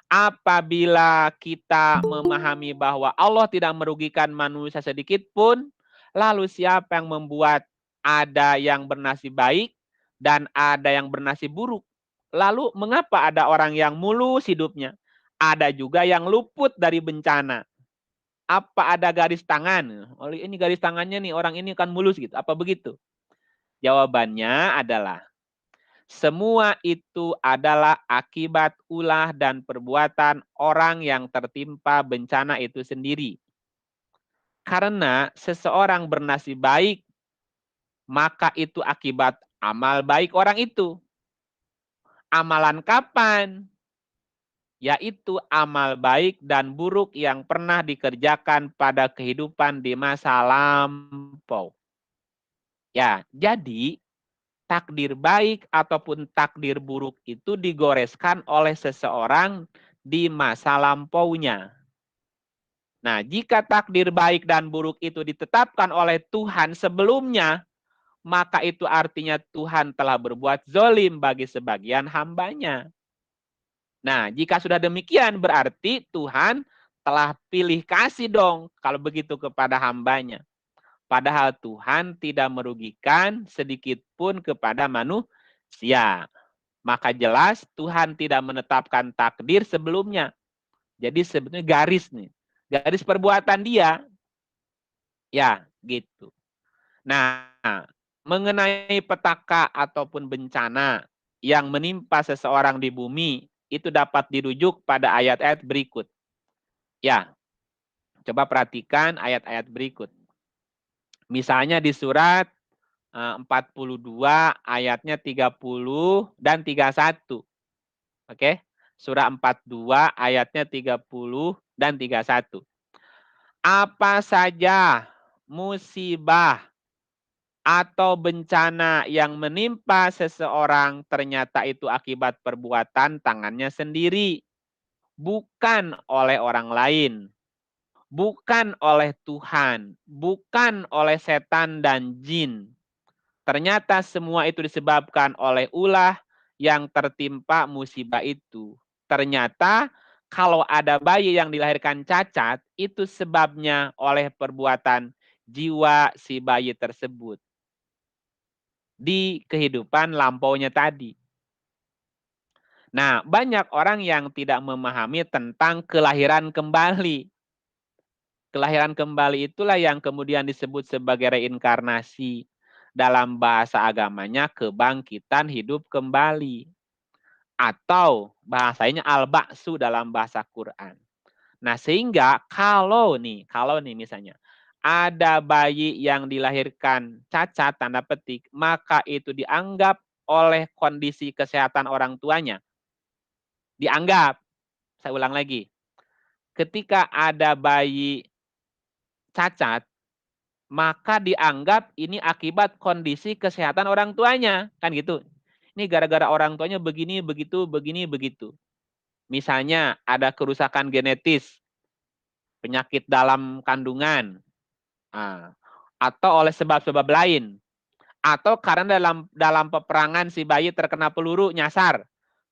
Apabila kita memahami bahwa Allah tidak merugikan manusia sedikit pun, lalu siapa yang membuat ada yang bernasib baik dan ada yang bernasib buruk? Lalu mengapa ada orang yang mulus hidupnya? Ada juga yang luput dari bencana. Apa ada garis tangan? Oh, ini garis tangannya nih, orang ini kan mulus gitu. Apa begitu? Jawabannya adalah semua itu adalah akibat ulah dan perbuatan orang yang tertimpa bencana itu sendiri. Karena seseorang bernasib baik, maka itu akibat amal baik orang itu. Amalan kapan? Yaitu amal baik dan buruk yang pernah dikerjakan pada kehidupan di masa lampau. Ya, jadi takdir baik ataupun takdir buruk itu digoreskan oleh seseorang di masa lampaunya. Nah, jika takdir baik dan buruk itu ditetapkan oleh Tuhan sebelumnya, maka itu artinya Tuhan telah berbuat zolim bagi sebagian hambanya. Nah, jika sudah demikian berarti Tuhan telah pilih kasih dong kalau begitu kepada hambanya. Padahal Tuhan tidak merugikan sedikit pun kepada manusia. Maka jelas Tuhan tidak menetapkan takdir sebelumnya. Jadi sebetulnya garis nih. Garis perbuatan dia. Ya, gitu. Nah, mengenai petaka ataupun bencana yang menimpa seseorang di bumi, itu dapat dirujuk pada ayat-ayat berikut. Ya, coba perhatikan ayat-ayat berikut. Misalnya di surat 42 ayatnya 30 dan 31. Oke? Surah 42 ayatnya 30 dan 31. Apa saja musibah atau bencana yang menimpa seseorang ternyata itu akibat perbuatan tangannya sendiri, bukan oleh orang lain, bukan oleh Tuhan, bukan oleh setan dan jin. Ternyata semua itu disebabkan oleh ulah yang tertimpa musibah itu. Ternyata kalau ada bayi yang dilahirkan cacat, itu sebabnya oleh perbuatan jiwa si bayi tersebut di kehidupan lampaunya tadi. Nah, banyak orang yang tidak memahami tentang kelahiran kembali. Kelahiran kembali itulah yang kemudian disebut sebagai reinkarnasi. Dalam bahasa agamanya kebangkitan hidup kembali. Atau bahasanya al-ba'su dalam bahasa Quran. Nah, sehingga kalau nih misalnya ada bayi yang dilahirkan cacat tanda petik, maka itu dianggap oleh kondisi kesehatan orang tuanya. Dianggap, saya ulang lagi, ketika ada bayi cacat, maka dianggap ini akibat kondisi kesehatan orang tuanya, kan gitu. Ini gara-gara orang tuanya begini, begitu, begini, begitu. Misalnya ada kerusakan genetis, penyakit dalam kandungan, atau oleh sebab-sebab lain, atau karena dalam peperangan si bayi terkena peluru nyasar,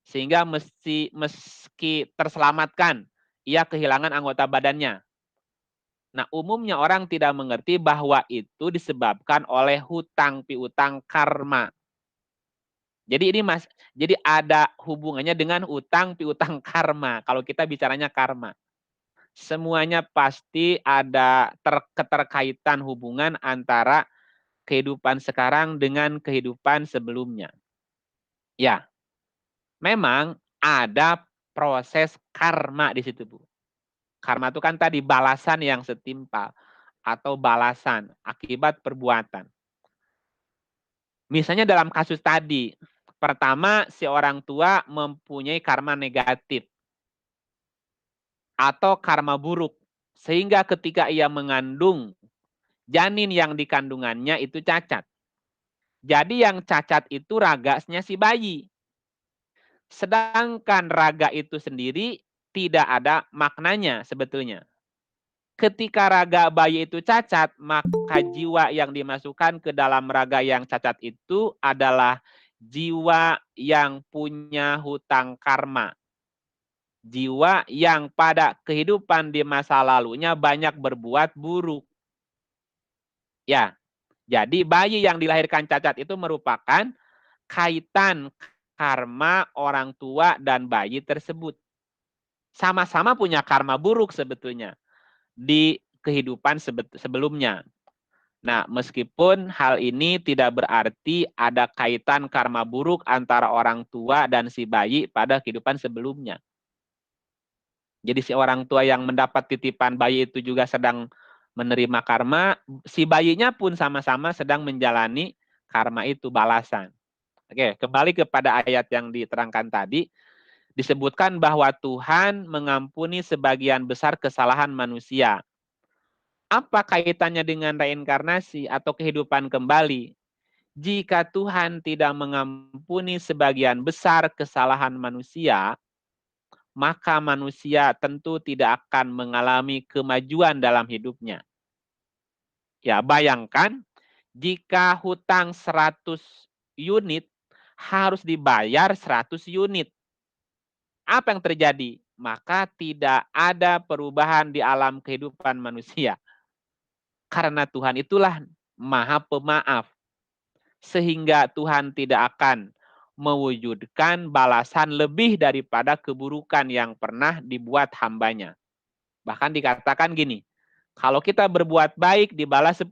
sehingga meski terselamatkan, ia kehilangan anggota badannya. Nah, umumnya orang tidak mengerti bahwa itu disebabkan oleh hutang piutang karma. Jadi jadi ada hubungannya dengan hutang piutang karma. Kalau kita bicaranya karma, semuanya pasti ada keterkaitan hubungan antara kehidupan sekarang dengan kehidupan sebelumnya. Ya, memang ada proses karma di situ, Bu. Karma itu kan tadi balasan yang setimpal atau balasan akibat perbuatan. Misalnya dalam kasus tadi, pertama si orang tua mempunyai karma negatif atau karma buruk, sehingga ketika ia mengandung, janin yang dikandungannya itu cacat. Jadi yang cacat itu raganya si bayi. Sedangkan raga itu sendiri tidak ada maknanya sebetulnya. Ketika raga bayi itu cacat, maka jiwa yang dimasukkan ke dalam raga yang cacat itu adalah jiwa yang punya hutang karma. Jiwa yang pada kehidupan di masa lalunya banyak berbuat buruk. Ya, jadi bayi yang dilahirkan cacat itu merupakan kaitan karma orang tua dan bayi tersebut. Sama-sama punya karma buruk sebetulnya di kehidupan sebelumnya. Nah, meskipun hal ini tidak berarti ada kaitan karma buruk antara orang tua dan si bayi pada kehidupan sebelumnya. Jadi si orang tua yang mendapat titipan bayi itu juga sedang menerima karma, si bayinya pun sama-sama sedang menjalani karma itu balasan. Oke, kembali kepada ayat yang diterangkan tadi, disebutkan bahwa Tuhan mengampuni sebagian besar kesalahan manusia. Apa kaitannya dengan reinkarnasi atau kehidupan kembali? jika Tuhan tidak mengampuni sebagian besar kesalahan manusia, maka manusia tentu tidak akan mengalami kemajuan dalam hidupnya. Ya, bayangkan jika hutang 100 unit harus dibayar 100 unit. Apa yang terjadi? Maka tidak ada perubahan di alam kehidupan manusia. Karena Tuhan itulah Maha Pemaaf. Sehingga Tuhan tidak akan mewujudkan balasan lebih daripada keburukan yang pernah dibuat hambanya. Bahkan dikatakan gini, kalau kita berbuat baik dibalas 10.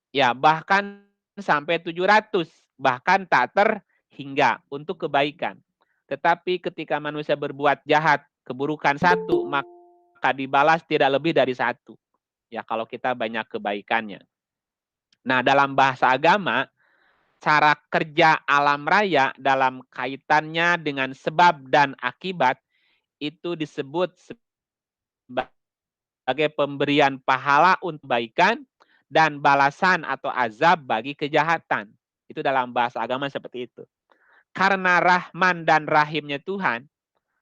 Ya, bahkan sampai 700. Bahkan tak terhingga untuk kebaikan. Tetapi ketika manusia berbuat jahat, keburukan 1, maka dibalas tidak lebih dari 1. Ya, kalau kita banyak kebaikannya. Nah, dalam bahasa agama, cara kerja alam raya dalam kaitannya dengan sebab dan akibat itu disebut sebagai pemberian pahala untuk kebaikan dan balasan atau azab bagi kejahatan. Itu dalam bahasa agama seperti itu. Karena Rahman dan Rahimnya Tuhan,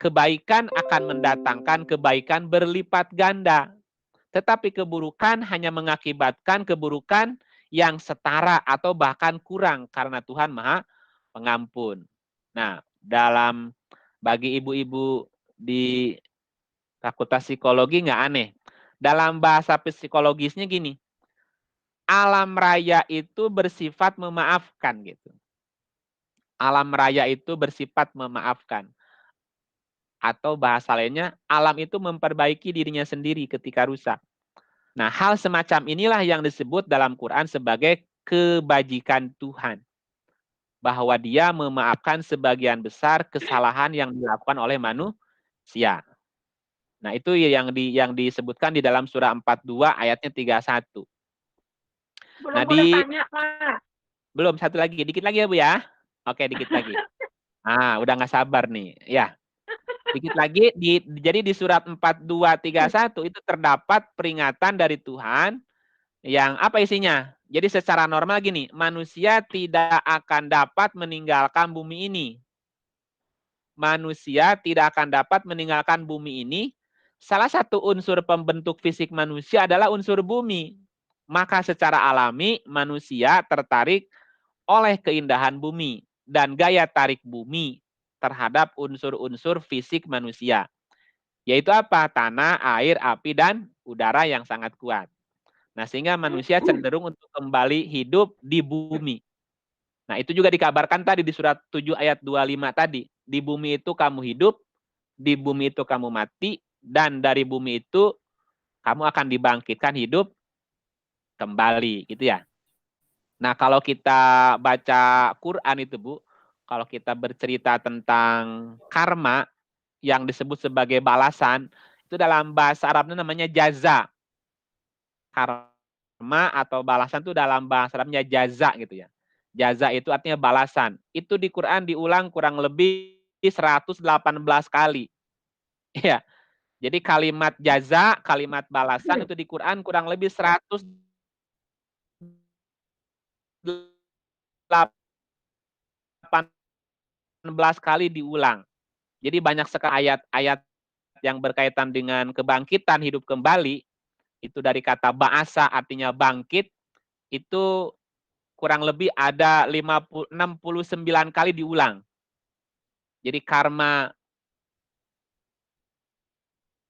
kebaikan akan mendatangkan kebaikan berlipat ganda. Tetapi keburukan hanya mengakibatkan keburukan yang setara atau bahkan kurang karena Tuhan Maha Pengampun. Nah, bagi ibu-ibu di Fakultas Psikologi nggak aneh. Dalam bahasa psikologisnya gini, alam raya itu bersifat memaafkan gitu. Alam raya itu bersifat memaafkan. Atau bahasa lainnya, alam itu memperbaiki dirinya sendiri ketika rusak. Nah, hal semacam inilah yang disebut dalam Quran sebagai kebajikan Tuhan. Bahwa dia memaafkan sebagian besar kesalahan yang dilakukan oleh manusia. Nah, itu yang disebutkan di dalam surah 42 ayatnya 31. Belum Nah, boleh tanya, Pak. belum, satu lagi, dikit lagi ya Bu ya. Oke, dikit lagi. Udah nggak sabar nih. Ya, dikit lagi. Jadi di surat 4231 itu terdapat peringatan dari Tuhan yang apa isinya? Jadi secara normal gini, manusia tidak akan dapat meninggalkan bumi ini. Manusia tidak akan dapat meninggalkan bumi ini. Salah satu unsur pembentuk fisik manusia adalah unsur bumi. Maka secara alami manusia tertarik oleh keindahan bumi dan gaya tarik bumi terhadap unsur-unsur fisik manusia. Yaitu apa? Tanah, air, api, dan udara yang sangat kuat. Nah, sehingga manusia cenderung untuk kembali hidup di bumi. Nah, itu juga dikabarkan tadi di surat 7 ayat 25 tadi. Di bumi itu kamu hidup, di bumi itu kamu mati, dan dari bumi itu kamu akan dibangkitkan hidup kembali, gitu ya. Nah, kalau kita baca Quran itu, Bu, kalau kita bercerita tentang karma yang disebut sebagai balasan, itu dalam bahasa Arabnya namanya jaza. Karma atau balasan itu dalam bahasa Arabnya jaza gitu ya. Jaza itu artinya balasan. Itu di Quran diulang kurang lebih 118 kali. Ya. Jadi kalimat jaza, kalimat balasan itu di Quran kurang lebih 118 kali diulang. Jadi banyak sekali ayat-ayat yang berkaitan dengan kebangkitan hidup kembali. Itu dari kata ba'asa artinya bangkit. Itu kurang lebih ada 69 kali diulang. Jadi karma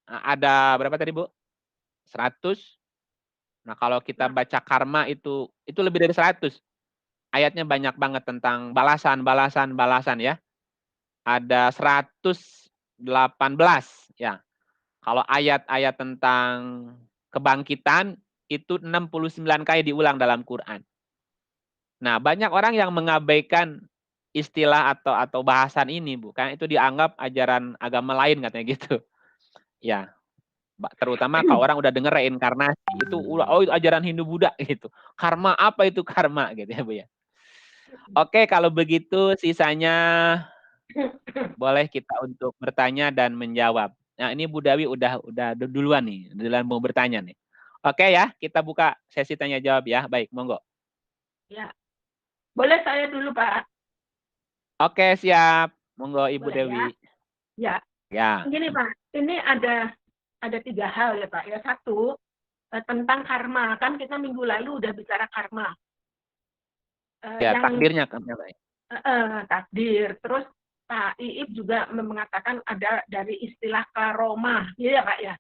ada berapa tadi, Bu? 100. Nah, kalau kita baca karma itu lebih dari 100. Ayatnya banyak banget tentang balasan ya. Ada 118 ya. Kalau ayat-ayat tentang kebangkitan itu 69 kali diulang dalam Quran. Nah, banyak orang yang mengabaikan istilah atau bahasan ini, Bu. Karena itu dianggap ajaran agama lain katanya gitu. Ya, terutama kalau orang udah dengar reinkarnasi, itu itu ajaran Hindu Buddha gitu. Karma apa itu karma gitu ya, Bu ya. Oke, kalau begitu sisanya boleh kita untuk bertanya dan menjawab. Nah, ini Bu Dawi udah duluan nih, duluan mau bertanya nih. Oke ya, kita buka sesi tanya jawab ya. Baik, monggo. Ya. Boleh saya dulu, Pak? Oke, siap. Monggo Ibu Boleh Dewi. Ya. Ya. Gini, Pak. Ini ada 3 hal ya, Pak. Ya, satu, tentang karma. Kan kita minggu lalu udah bicara karma. Ya, Yang takdirnya kan ya, Pak. takdir. Terus Pak Iip juga mengatakan ada dari istilah karomah. Iya, Pak, ya?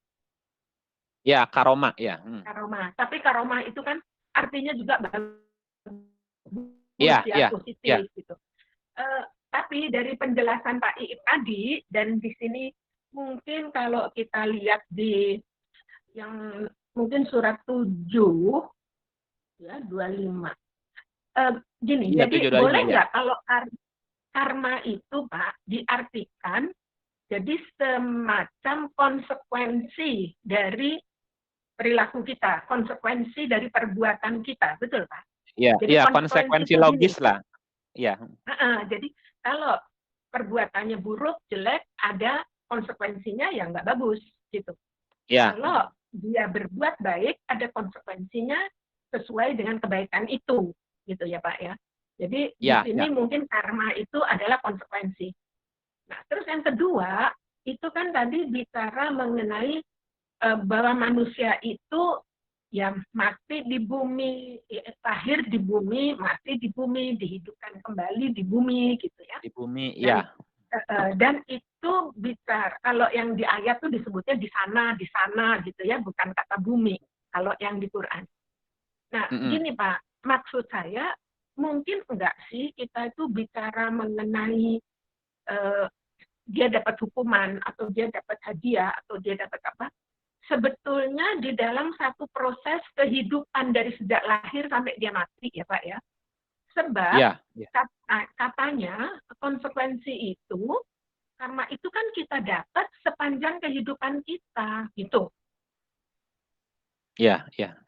Ya, karoma, ya. Karomah. Tapi karomah itu kan artinya juga bagus Iya, ya, iya, positif iya. gitu. Tapi dari penjelasan Pak Iip tadi, dan di sini mungkin kalau kita lihat di yang mungkin surat 7, ya 25. Gini, Iya, jadi 725, boleh ya. nggak kalau karma itu, Pak, diartikan jadi semacam konsekuensi dari perilaku kita, konsekuensi dari perbuatan kita, betul, Pak? Iya, Jadi iya, konsekuensi konsekuensi itu logis gini. lah. Iya. Jadi kalau perbuatannya buruk, jelek, ada konsekuensinya yang nggak bagus, gitu. Iya. Kalau dia berbuat baik, ada konsekuensinya sesuai dengan kebaikan itu, gitu ya, Pak, ya. Jadi di Ya, sini ya. mungkin karma itu adalah konsekuensi. Nah, terus yang kedua, itu kan tadi bicara mengenai bahwa manusia itu ya mati di bumi, lahir di bumi, mati di bumi, dihidupkan kembali di bumi, gitu ya. Di bumi, Dan, ya. dan itu bicara, kalau yang di ayat tuh disebutnya di sana gitu ya, bukan kata bumi, kalau yang di Quran. Nah, gini Pak, maksud saya, mungkin enggak sih kita itu bicara mengenai dia dapat hukuman, atau dia dapat hadiah, atau dia dapat apa, sebetulnya di dalam satu proses kehidupan dari sejak lahir sampai dia mati ya Pak ya. Sebab ya, ya. katanya konsekuensi itu, karma itu kan kita dapat sepanjang kehidupan kita, gitu. Ya, ya.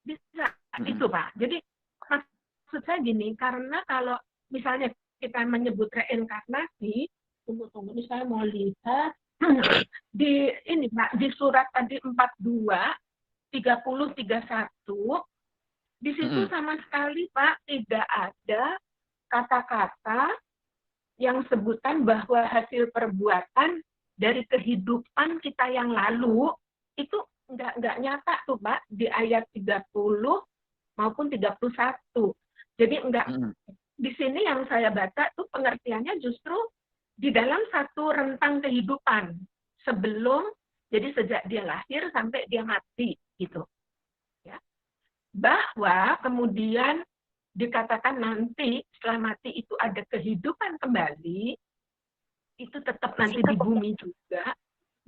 Bisa, itu Pak. Jadi maksud saya gini, karena kalau misalnya kita menyebut reinkarnasi, tunggu, ini saya mau lihat, di ini Pak, di surat tadi 42, 30, 31, di situ sama sekali Pak tidak ada kata-kata yang sebutan bahwa hasil perbuatan dari kehidupan kita yang lalu itu nggak nyata tuh Pak di ayat 30 maupun 31. Jadi enggak, di sini yang saya baca tuh pengertiannya justru di dalam satu rentang kehidupan sebelum, jadi sejak dia lahir sampai dia mati gitu ya. Bahwa kemudian dikatakan nanti setelah mati itu ada kehidupan kembali, itu tetap nanti di bumi juga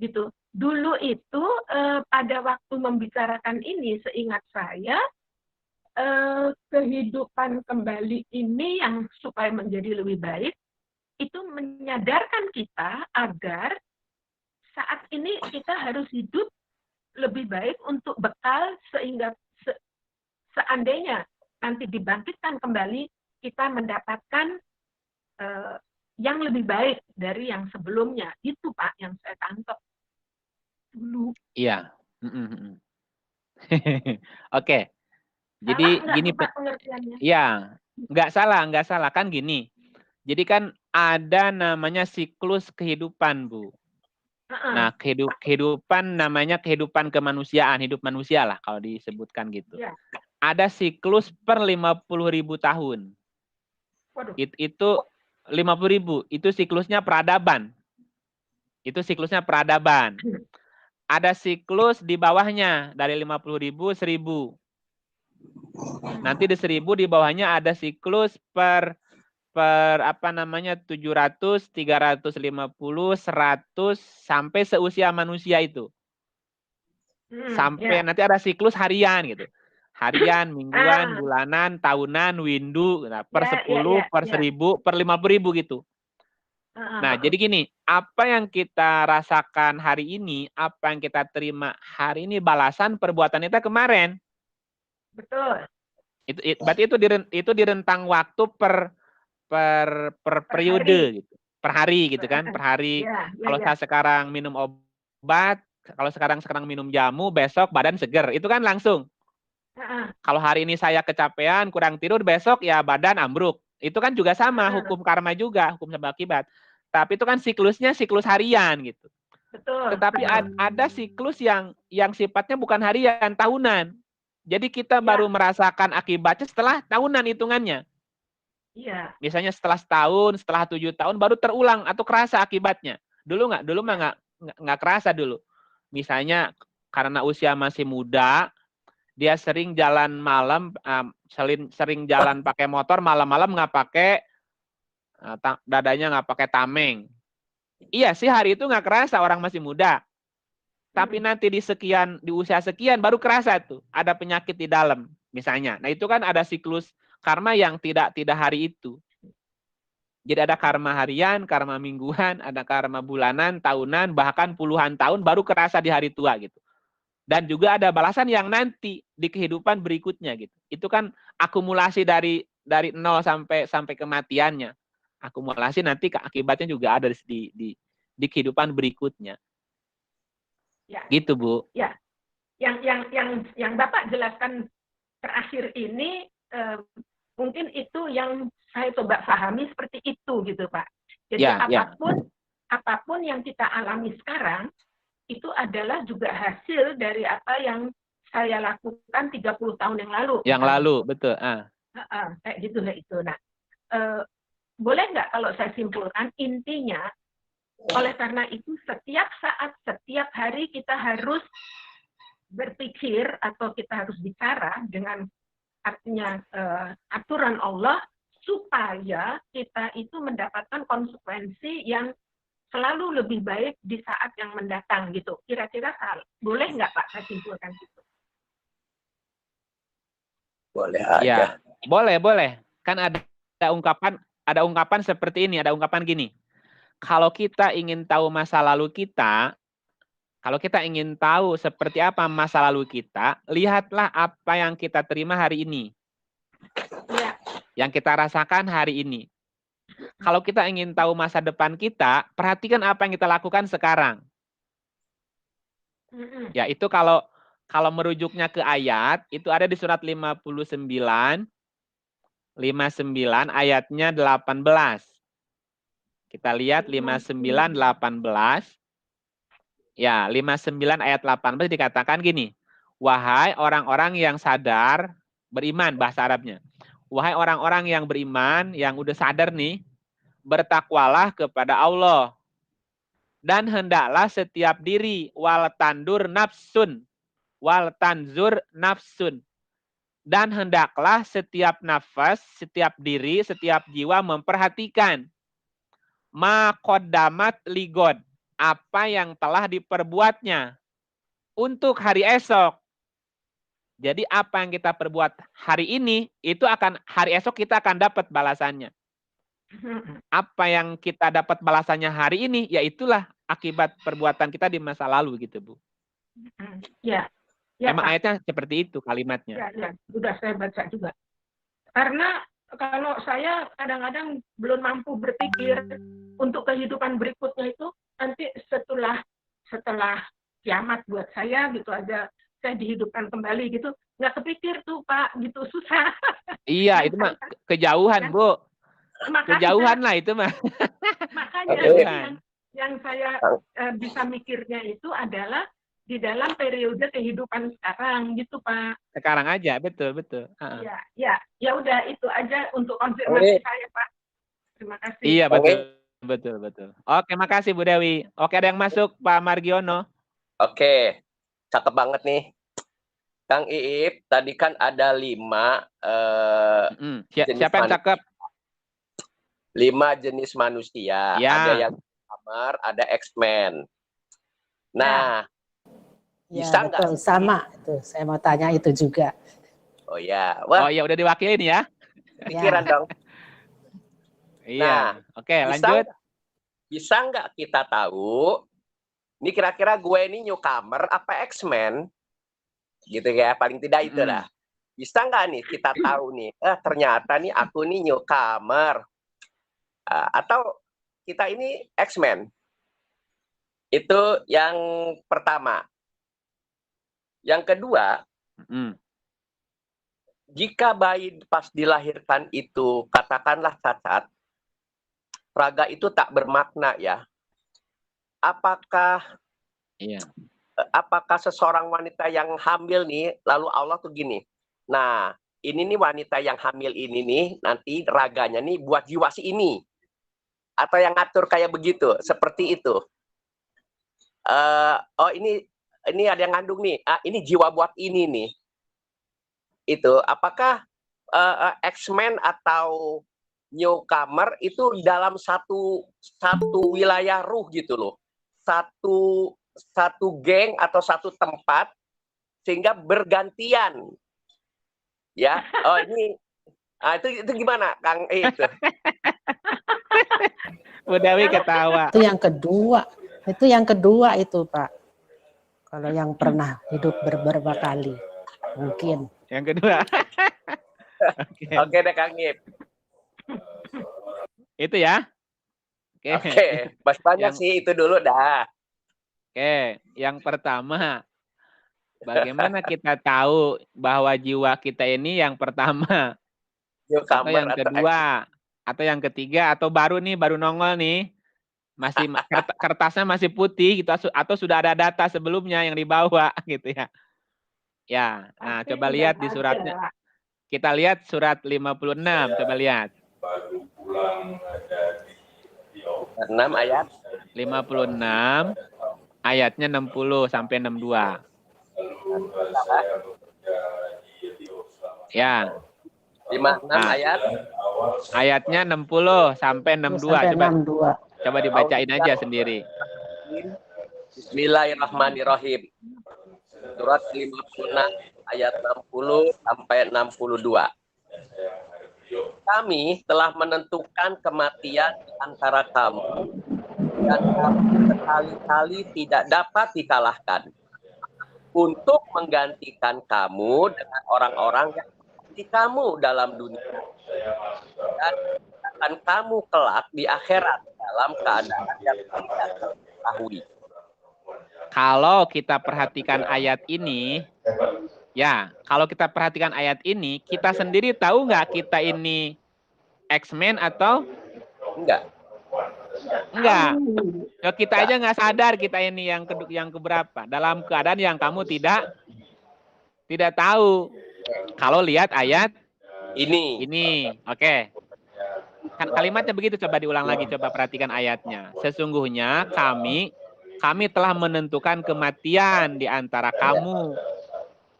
gitu. Dulu itu pada waktu membicarakan ini, seingat saya kehidupan kembali ini yang supaya menjadi lebih baik itu menyadarkan kita agar saat ini kita harus hidup lebih baik untuk bekal sehingga seandainya nanti dibangkitkan kembali kita mendapatkan yang lebih baik dari yang sebelumnya. Itu Pak yang saya tangkap dulu. Iya. Oke. Jadi salah gini Pak pengertiannya? ya, nggak salah kan gini. Jadi kan ada namanya siklus kehidupan, Bu. Nah, kehidupan namanya kehidupan kemanusiaan, hidup manusia lah kalau disebutkan gitu. Ya. Ada siklus per 50.000 tahun. Waduh. Itu 50.000, itu siklusnya peradaban. Itu siklusnya peradaban. Ada siklus di bawahnya dari 50.000 1.000. Nanti di 1.000 di bawahnya ada siklus per apa namanya 700, 350, 100 sampai seusia manusia itu. Sampai nanti ada siklus harian gitu. Harian, mingguan, bulanan, tahunan, windu, nah, per 10, per 1.000, per 50.000 gitu. Nah, jadi gini, apa yang kita rasakan hari ini, apa yang kita terima hari ini balasan perbuatan kita kemarin. Betul. Berarti itu di rentang waktu per periode hari. Gitu. Per hari gitu kan, per hari. Kalau saya sekarang minum obat, kalau sekarang minum jamu, besok badan seger. Itu kan langsung. Heeh. Kalau hari ini saya kecapean, kurang tidur, besok ya badan ambruk. Itu kan juga sama, Heeh. hukum karma juga, hukum sebab akibat. Tapi itu kan siklusnya siklus harian gitu. Betul. Tetapi ada siklus yang sifatnya bukan harian, tahunan. Jadi kita Ya. baru merasakan akibatnya setelah tahunan hitungannya. Iya. Misalnya setelah setahun, setelah 7 tahun baru terulang atau kerasa akibatnya. Dulu mah nggak kerasa dulu. Misalnya karena usia masih muda, dia sering jalan malam, sering jalan pakai motor, malam-malam nggak pakai dadanya nggak pakai tameng. Iya sih, hari itu nggak kerasa, orang masih muda. Tapi nanti di usia sekian baru kerasa tuh ada penyakit di dalam misalnya. Nah itu kan ada siklus karma yang tidak hari itu. Jadi ada karma harian, karma mingguan, ada karma bulanan, tahunan, bahkan puluhan tahun baru kerasa di hari tua gitu. Dan juga ada balasan yang nanti di kehidupan berikutnya gitu. Itu kan akumulasi dari nol sampai kematiannya. Akumulasi nanti akibatnya juga ada di kehidupan berikutnya. Ya. Gitu, Bu. Ya. Yang Bapak jelaskan terakhir ini mungkin itu yang saya coba pahami seperti itu gitu, Pak. Jadi apapun yang kita alami sekarang itu adalah juga hasil dari apa yang saya lakukan 30 tahun yang lalu. Yang lalu, betul. Kayak gitu lah itu. Nah, boleh nggak kalau saya simpulkan, intinya, oleh karena itu setiap saat, setiap hari kita harus berpikir atau kita harus bicara dengan artinya aturan Allah supaya kita itu mendapatkan konsekuensi yang selalu lebih baik di saat yang mendatang gitu. Kira-kira boleh nggak Pak saya simpulkan gitu? Boleh aja. Ya, boleh. Kan ada ungkapan seperti ini, ada ungkapan gini. Kalau kita ingin tahu masa lalu kita, kalau kita ingin tahu seperti apa masa lalu kita, lihatlah apa yang kita terima hari ini. Ya. Yang kita rasakan hari ini. Kalau kita ingin tahu masa depan kita, perhatikan apa yang kita lakukan sekarang. Ya, itu kalau merujuknya ke ayat, itu ada di surat 59 ayatnya 18. Kita lihat 59 18. Ya, 59 ayat 18 dikatakan gini. Wahai orang-orang yang sadar, beriman bahasa Arabnya. Wahai orang-orang yang beriman, yang udah sadar nih, bertakwalah kepada Allah. Dan hendaklah setiap diri wal tandur nafsun. Wal tanzur nafsun. Dan hendaklah setiap nafas, setiap diri, setiap jiwa memperhatikan. Ma qaddamat ligod. Apa yang telah diperbuatnya untuk hari esok. Jadi apa yang kita perbuat hari ini, itu akan hari esok kita akan dapat balasannya. Apa yang kita dapat balasannya hari ini, ya itulah akibat perbuatan kita di masa lalu gitu, Bu. Ya. Emang Pak. ayatnya seperti itu kalimatnya. Ya, sudah saya baca juga. Karena kalau saya kadang-kadang belum mampu berpikir untuk kehidupan berikutnya itu nanti setelah kiamat buat saya gitu aja, saya dihidupkan kembali gitu, nggak kepikir tuh Pak, gitu susah. Iya, itu mah kejauhan, Bu. Kejauhan lah itu mah. Makanya yang saya bisa mikirnya itu adalah di dalam periode kehidupan sekarang gitu Pak. Sekarang aja, betul. Ya udah itu aja untuk konfirmasi saya Pak. Terima kasih. Iya, betul. Oke, makasih Bu Dewi. Oke, ada yang masuk Pak Margiono. Oke, cakep banget nih. Kang Iip, tadi kan ada 5 siapa yang cakep? 5 jenis manusia. Ya. Ada yang kamar, ada X-Men. Nah, bisa nggak? Sama itu. Saya mau tanya itu juga. Oh ya, wah. Oh ya, udah diwakilin ya. Pikiran dong. Iya. Oke, lanjut. Bisa nggak kita tahu? Ini kira-kira gue ini newcomer apa X-Men? Gitu ya, paling tidak itu lah. Bisa nggak nih kita tahu nih? Ternyata nih aku nih newcomer. Atau kita ini X-Men. Itu yang pertama. Yang kedua, jika bayi pas dilahirkan itu katakanlah cacat, raga itu tak bermakna ya. Apakah Iya. seseorang wanita yang hamil nih, lalu Allah tuh gini, nah ini nih wanita yang hamil ini nih, nanti raganya nih buat jiwa si ini. Atau yang ngatur kayak begitu, seperti itu. Oh ini ada yang ngandung nih, ini jiwa buat ini nih. Itu, apakah X-Men atau newcomer itu dalam satu wilayah ruh gitu loh. Satu geng atau satu tempat sehingga bergantian. Ya, oh ini itu gimana Kang itu? Bu Dewi ketawa. Itu yang kedua itu Pak. Kalau yang pernah hidup beberapa kali, mungkin. Yang kedua. Oke deh Kang Ip. Itu ya. Oke, banyak sih itu dulu dah. Oke, yang pertama, bagaimana kita tahu bahwa jiwa kita ini yang pertama, atau yang kedua, atau yang ketiga, atau baru nongol nih, masih kertasnya masih putih gitu, atau sudah ada data sebelumnya yang dibawa gitu ya. Ya, nah coba lihat di suratnya. Kita lihat surat 56, coba lihat. 6 ayat. 56 ayatnya 60 sampai 62. Ya. 56 ayat. Ayatnya 60 sampai 62. Coba dibacain aja sendiri. Bismillahirrahmanirrahim. Surat 56 ayat 60 sampai 62. Kami telah menentukan kematian di antara kamu dan kamu sekali-kali tidak dapat dikalahkan untuk menggantikan kamu dengan orang-orang yang seperti kamu dalam dunia, dan akan kamu kelak di akhirat dalam keadaan yang tidak diketahui. Kalau kita perhatikan ayat ini, ya, kalau kita perhatikan ayat ini, kita sendiri tahu nggak kita ini X-Men atau enggak? Enggak. Ya, kita aja nggak sadar kita ini yang keberapa. Dalam keadaan yang kamu tidak tahu. Kalau lihat ayat ini. Oke. Kan kalimatnya begitu, coba diulang lagi, coba perhatikan ayatnya. Sesungguhnya kami telah menentukan kematian di antara kamu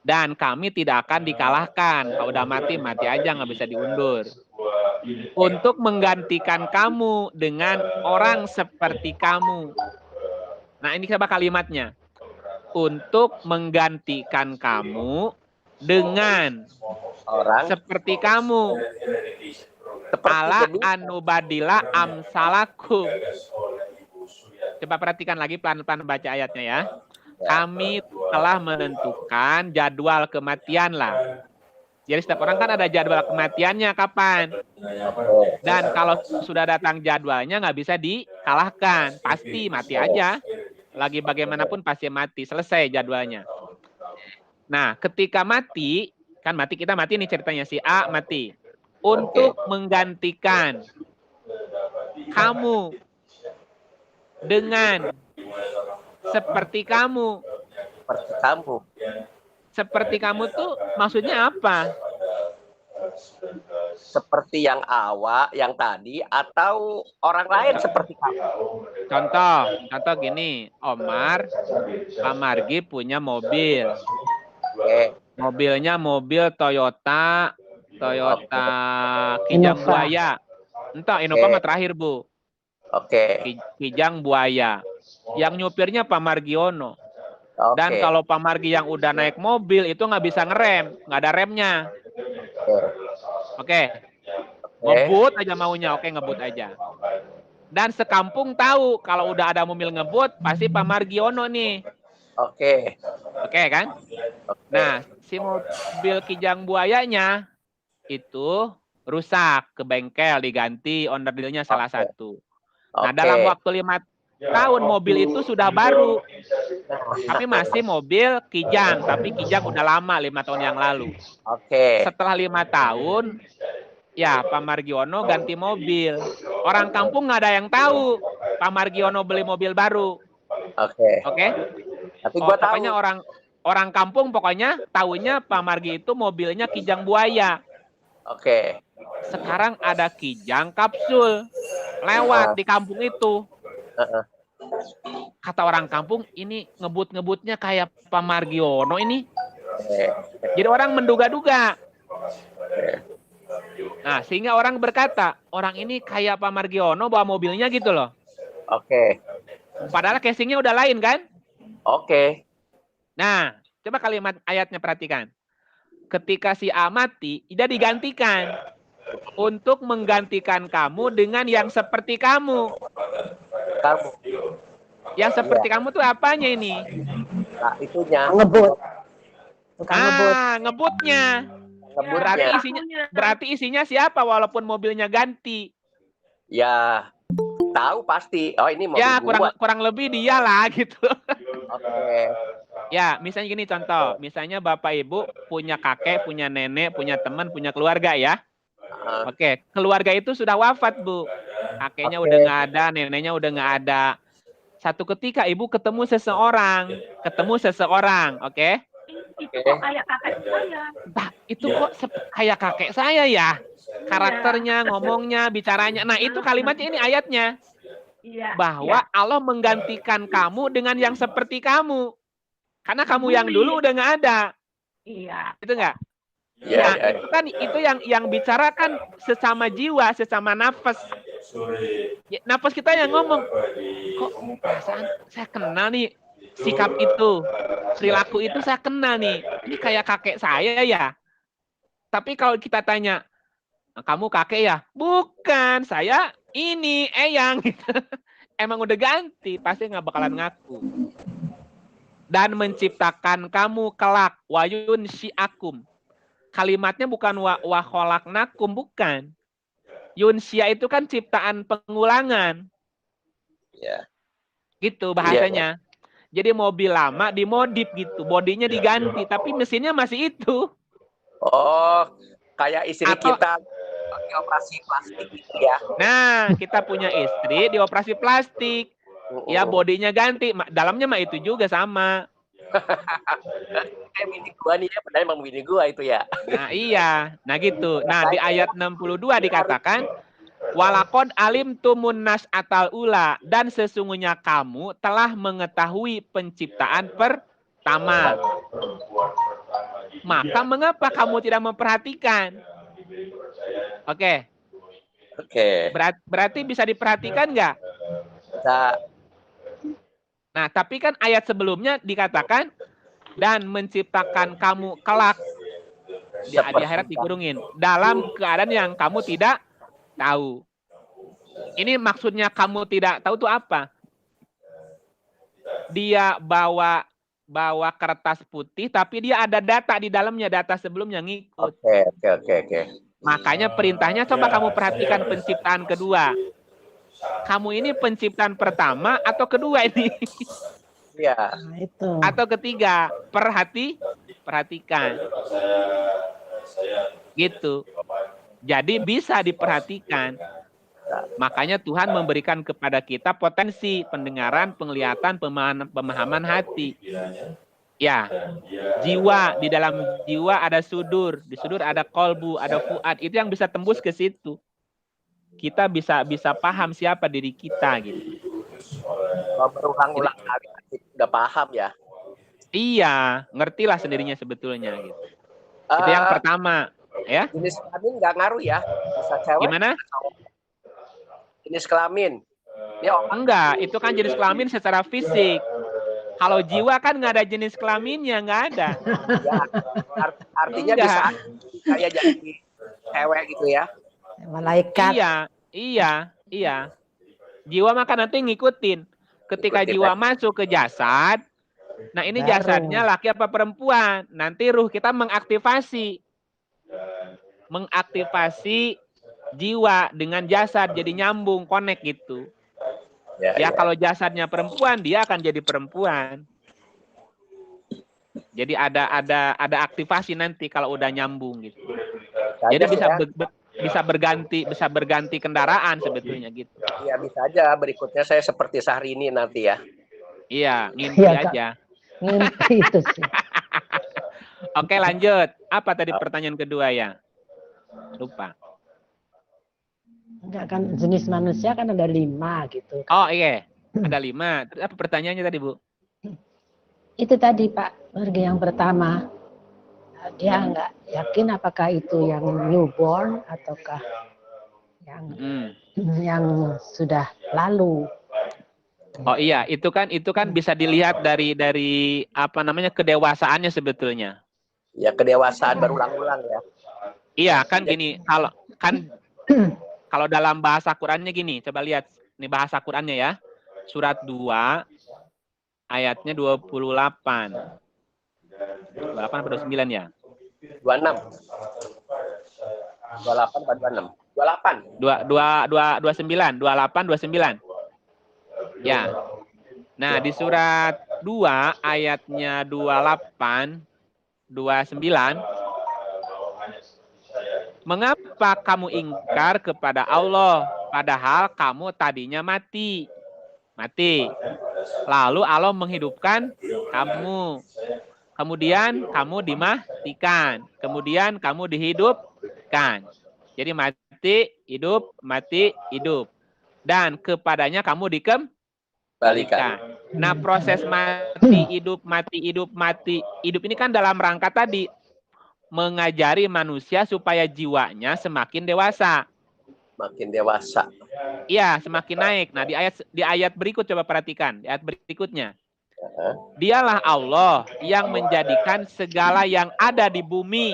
dan kami tidak akan dikalahkan. Kalau udah mati aja, nggak bisa diundur. Untuk menggantikan kamu dengan orang seperti kamu. Nah, ini coba kalimatnya. Untuk menggantikan kamu dengan orang seperti kamu. Ala anubadila amsalakum. Coba perhatikan lagi pelan-pelan baca ayatnya ya. Kami telah menentukan jadwal kematian lah. Jadi setiap orang kan ada jadwal kematiannya kapan. Dan kalau sudah datang jadwalnya nggak bisa dikalahkan. Pasti mati aja. Lagi bagaimanapun pasti mati. Selesai jadwalnya. Nah, ketika mati, kan kita mati nih ceritanya. Si A mati. Untuk menggantikan kamu dengan seperti kamu. Seperti kamu tuh maksudnya apa? Seperti yang yang tadi, atau orang lain seperti kamu? Contoh gini, Omar, Pak Margi punya mobil. Mobilnya mobil Toyota Kijang Buaya. Entah, Innova mah terakhir, Bu. Kijang Buaya. Yang nyupirnya Pak Margiono. Dan kalau Pak Margi yang udah naik mobil itu nggak bisa ngerem, nggak ada remnya. Oke. Ngebut aja maunya, oke ngebut aja. Dan sekampung tahu kalau udah ada mobil ngebut pasti Pak Margiono nih. Oke kan? Nah, si mobil Kijang Buayanya itu rusak, ke bengkel diganti, onderdilnya salah satu. Nah, dalam waktu tahun mobil itu sudah baru. Tapi masih mobil Kijang, tapi Kijang udah lama 5 tahun yang lalu. Oke. Setelah 5 tahun, ya Pak Margiono ganti mobil. Orang kampung nggak ada yang tahu Pak Margiono beli mobil baru. Oke. Oke? Tapi gua tahu. Pokoknya orang kampung pokoknya tahunya Pak Margi itu mobilnya Kijang Buaya. Oke. Sekarang ada Kijang Kapsul lewat di kampung itu. Kata orang kampung, ini ngebut-ngebutnya kayak Pak Margiono ini. Jadi orang menduga-duga. Nah, sehingga orang berkata, orang ini kayak Pak Margiono bawa mobilnya gitu loh. Oke. Padahal casingnya udah lain kan? Oke. Nah, coba kalimat ayatnya perhatikan. Ketika si A mati, dia digantikan untuk menggantikan kamu dengan yang seperti kamu. Kamu. Yang seperti kamu tuh apanya ini? Nah, itunya. Ngebut. Tukang ngebut. Ngebutnya. Berarti isinya siapa walaupun mobilnya ganti? Ya, tahu pasti. Oh, ini mobil Ya, gua. kurang lebih dia lah gitu. Oke. Ya, misalnya gini contoh. Misalnya Bapak Ibu punya kakek, punya nenek, punya teman, punya keluarga ya. Oke, keluarga itu sudah wafat, Bu. Kakeknya udah nggak ada, neneknya udah nggak ada. Satu ketika Ibu ketemu seseorang, oke? Itu kok kayak kakek saya. Bah, itu kok kayak kakek saya ya? Karakternya, ngomongnya, bicaranya. Nah, itu kalimatnya ini ayatnya. Iya. Bahwa Allah menggantikan kamu dengan yang seperti kamu. Karena kamu yang dulu udah nggak ada. Iya. Itu nggak? Iya, Nah, iya. itu kan yang bicarakan sesama jiwa, sesama nafas. Ya, nafas kita yang ngomong, kok perasaan saya kenal nih sikap itu, perilaku itu saya kenal nih. Ini kayak kakek saya ya. Tapi kalau kita tanya, kamu kakek ya? Bukan, saya ini eyang. Emang udah ganti, pasti nggak bakalan ngaku. Dan menciptakan kamu kelak, wayun syi'akum. Kalimatnya bukan wa khalaqnakum, bukan. Yunsia itu kan ciptaan pengulangan. Ya. Gitu bahasanya. Jadi mobil lama dimodif gitu, bodinya diganti, tapi mesinnya masih itu. Oh, kayak istri kita pakai operasi plastik gitu ya. Nah, kita punya istri dioperasi plastik. Ya bodinya ganti, dalamnya mah itu juga sama. Kayak bini gua nih ya, padahal emang bini gua itu ya. Nah, iya. Nah gitu. Nah, di ayat 62 dikatakan walaqad alimtumun nas'atal ula, dan sesungguhnya kamu telah mengetahui penciptaan pertama. Maka mengapa kamu tidak memperhatikan? Oke. Berarti bisa diperhatikan nggak? Bisa. Nah, tapi kan ayat sebelumnya dikatakan dan menciptakan kamu kelak di akhirat dikurungin dalam keadaan yang kamu tidak tahu. Ini maksudnya kamu tidak tahu itu apa? Dia bawa kertas putih, tapi dia ada data di dalamnya, data sebelumnya ngikut. Oke. Makanya perintahnya coba kamu perhatikan penciptaan kedua. Kamu ini penciptaan pertama atau kedua ini? Iya. Nah, itu. Atau ketiga, perhatikan. Gitu. Jadi bisa diperhatikan. Makanya Tuhan memberikan kepada kita potensi pendengaran, penglihatan, pemahaman hati. Ya, jiwa, di dalam jiwa ada sudur, di sudur ada kolbu, ada fuad, itu yang bisa tembus ke situ. Kita bisa paham siapa diri kita gitu. Kalau berulang-ulang kali udah paham ya. Iya, ngertilah sendirinya sebetulnya gitu. Itu yang pertama, ya. Jenis kelamin nggak ngaruh ya? Bisa cewek? Gimana? Jenis kelamin. Ya, enggak, itu kan jenis kelamin secara fisik. Kalau jiwa kan nggak ada jenis kelaminnya, nggak ada. Ya, artinya enggak. bisa kayak jadi cewek gitu ya. Malaikat. Iya. Jiwa maka nanti ngikutin. Ketika jiwa masuk ke jasad, nah ini Baru. jasadnya laki apa perempuan. Nanti ruh kita mengaktifasi jiwa dengan jasad, jadi nyambung, connect gitu. Ya kalau jasadnya perempuan, dia akan jadi perempuan. Jadi ada aktivasi nanti kalau udah nyambung gitu. Jadi bisa berganti kendaraan sebetulnya gitu. Iya, bisa aja berikutnya saya seperti Syahrini nanti ya. Iya, ngimpi Iya, Kak. aja. Ngimpi itu sih. Oke, lanjut. Apa tadi pertanyaan kedua ya? Lupa. Enggak kan, jenis manusia kan ada 5 gitu. Oh iya, ada 5. Terus apa pertanyaannya tadi, Bu? Itu tadi Pak, yang pertama, dia nggak yakin apakah itu yang newborn ataukah yang sudah lalu. Oh iya, itu kan bisa dilihat dari apa namanya kedewasaannya sebetulnya. Ya, kedewasaan berulang-ulang ya. Iya, kan gini, kalau dalam bahasa Qur'annya gini, coba lihat ini bahasa Qur'annya ya. Surat 2 ayatnya 28. 28 atau 29 ya? 26. 28 atau 26? 28. 29, 28, 29. Ya. Nah, di surat 2 ayatnya 28, 29. Mengapa kamu ingkar kepada Allah padahal kamu tadinya mati? Mati. Lalu Allah menghidupkan kamu. Kemudian kamu dimatikan. Kemudian kamu dihidupkan. Jadi mati, hidup. Dan kepadanya kamu dikembalikan. Nah, proses mati, hidup ini kan dalam rangka tadi mengajari manusia supaya jiwanya semakin dewasa. Makin dewasa. Iya, semakin naik. Nah, di ayat berikut coba perhatikan, di ayat berikutnya. Dialah Allah yang menjadikan segala yang ada di bumi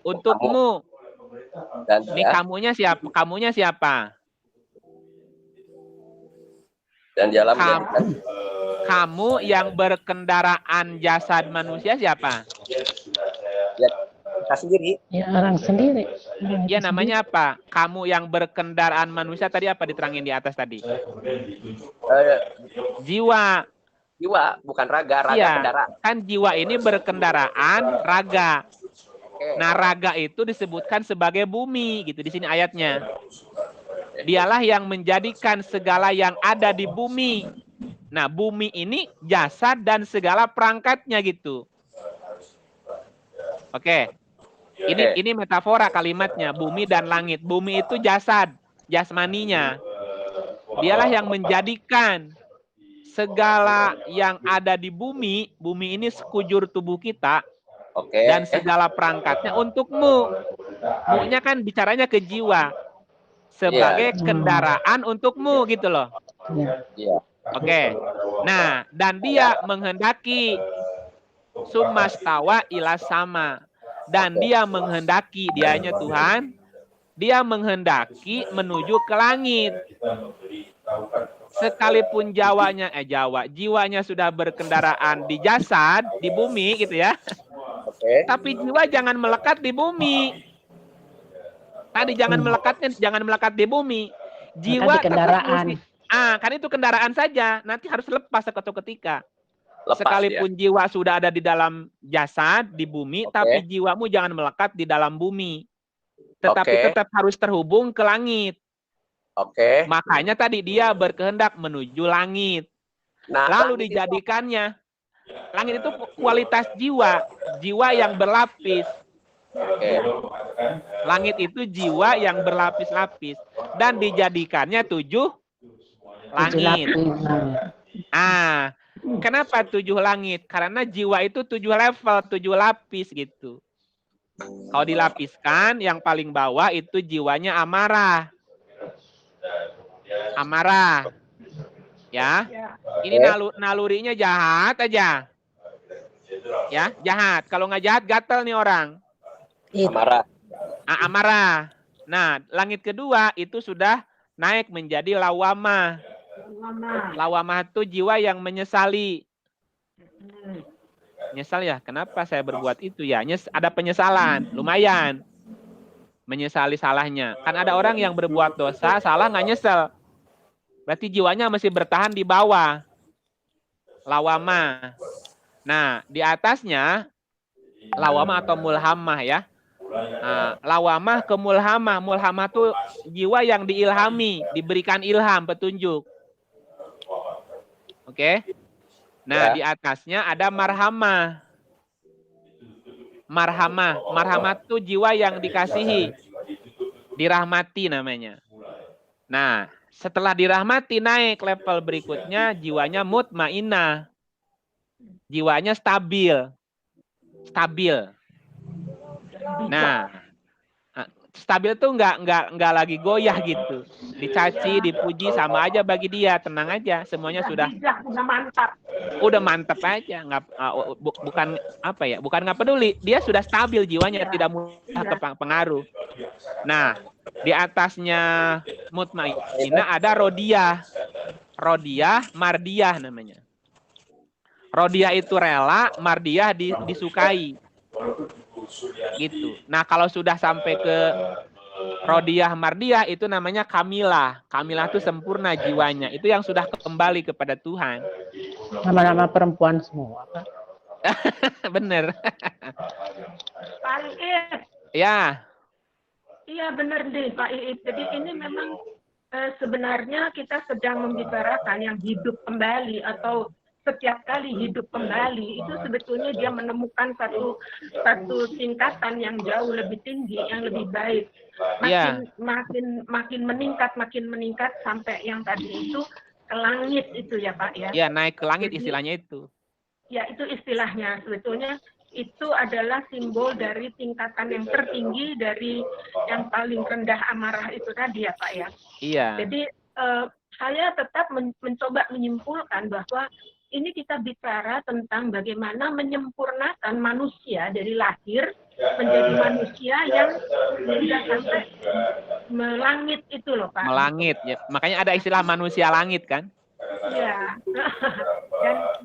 untukmu. Dan ini kamunya siapa? Kamunya siapa? Dan dalam kamu yang berkendaraan jasad manusia siapa? Ya, kita sendiri. Ya, orang sendiri. Ya, namanya apa? Kamu yang berkendaraan manusia tadi apa diterangin di atas tadi? Jiwa. Jiwa, bukan raga Iya, kendaraan. kan jiwa ini berkendaraan raga. Nah, raga itu disebutkan sebagai bumi, gitu di sini ayatnya. Dialah yang menjadikan segala yang ada di bumi. Nah, bumi ini jasad dan segala perangkatnya gitu. Oke. Ini metafora kalimatnya, bumi dan langit. Bumi itu jasad, jasmaninya. Dialah yang menjadikan segala yang ada di bumi, bumi ini sekujur tubuh kita, dan segala perangkatnya untukmu. Mu-nya kan bicaranya ke jiwa. Sebagai kendaraan untukmu gitu loh. Oke. Nah, dan dia menghendaki summastawa ila sama. Dan dia menghendaki, dianya Tuhan, dia menghendaki menuju ke langit. Sekalipun jiwanya sudah berkendaraan di jasad, di bumi gitu ya. Tapi jiwa jangan melekat di bumi. Tadi jangan melekat di bumi. Jiwa di kendaraan. Kan itu kendaraan saja. Nanti harus lepas suatu ketika. Lepas, sekalipun jiwa sudah ada di dalam jasad di bumi, tapi jiwamu jangan melekat di dalam bumi. Tetapi tetap harus terhubung ke langit. Makanya tadi dia berkehendak menuju langit. Nah, lalu dijadikannya langit itu kualitas jiwa yang berlapis. Langit itu jiwa yang berlapis-lapis dan dijadikannya 7 langit. Kenapa 7 langit? Karena jiwa itu 7 level, 7 lapis gitu. Kalau dilapiskan, yang paling bawah itu jiwanya amarah. Ya. Ini nalurinya jahat aja. Ya, jahat. Kalau nggak jahat, gatel nih orang. Amarah. Nah, langit kedua itu sudah naik menjadi lawamah. Lawamah itu jiwa yang menyesali. Nyesal ya, kenapa saya berbuat itu ya? Ada penyesalan, lumayan. Menyesali salahnya. Kan ada orang yang berbuat dosa, salah nggak nyesel. Berarti jiwanya masih bertahan di bawah. Lawama. Nah, di atasnya lawama atau mulhamah ya. Nah, lawamah ke mulhamah. Mulhamah tuh jiwa yang diilhami, diberikan ilham, petunjuk. Oke. Nah, Ya. di atasnya ada marhamah. Marhamah tuh jiwa yang dikasihi, dirahmati namanya. Nah, setelah dirahmati naik level berikutnya jiwanya mutmainnah. Jiwanya stabil. Nah, stabil tuh nggak lagi goyah gitu. Dicaci, dipuji sama aja bagi dia, tenang aja, semuanya sudah mantap. Udah mantep aja, bukan apa ya, bukan nggak peduli, dia sudah stabil jiwanya, tidak mudah terpengaruh. Nah, di atasnya mutmainnah ada rodiyah, mardiyah namanya. Rodiyah itu rela, mardiyah disukai. Gitu. Nah, kalau sudah sampai ke rodiyah mardiyah itu namanya kamilah. Kamilah itu sempurna jiwanya. Itu yang sudah kembali kepada Tuhan. Nama-nama perempuan semua, Pak. Bener. Pak Iip. Ya. Iya benar deh Pak Iip. Jadi ini memang sebenarnya kita sedang membicarakan yang hidup kembali atau setiap kali hidup kembali itu sebetulnya dia menemukan satu tingkatan yang jauh lebih tinggi, yang lebih baik. Makin meningkat sampai yang tadi itu ke langit itu ya Pak ya. Iya, naik ke langit. Jadi, istilahnya itu. Ya, itu istilahnya. Sebetulnya itu adalah simbol dari tingkatan yang tertinggi dari yang paling rendah amarah itu tadi ya Pak ya. Iya. Jadi saya tetap mencoba menyimpulkan bahwa ini kita bicara tentang bagaimana menyempurnakan manusia dari lahir menjadi manusia yang sudah sampai melangit itu loh Pak. Melangit ya. Makanya ada istilah manusia langit kan? Ya.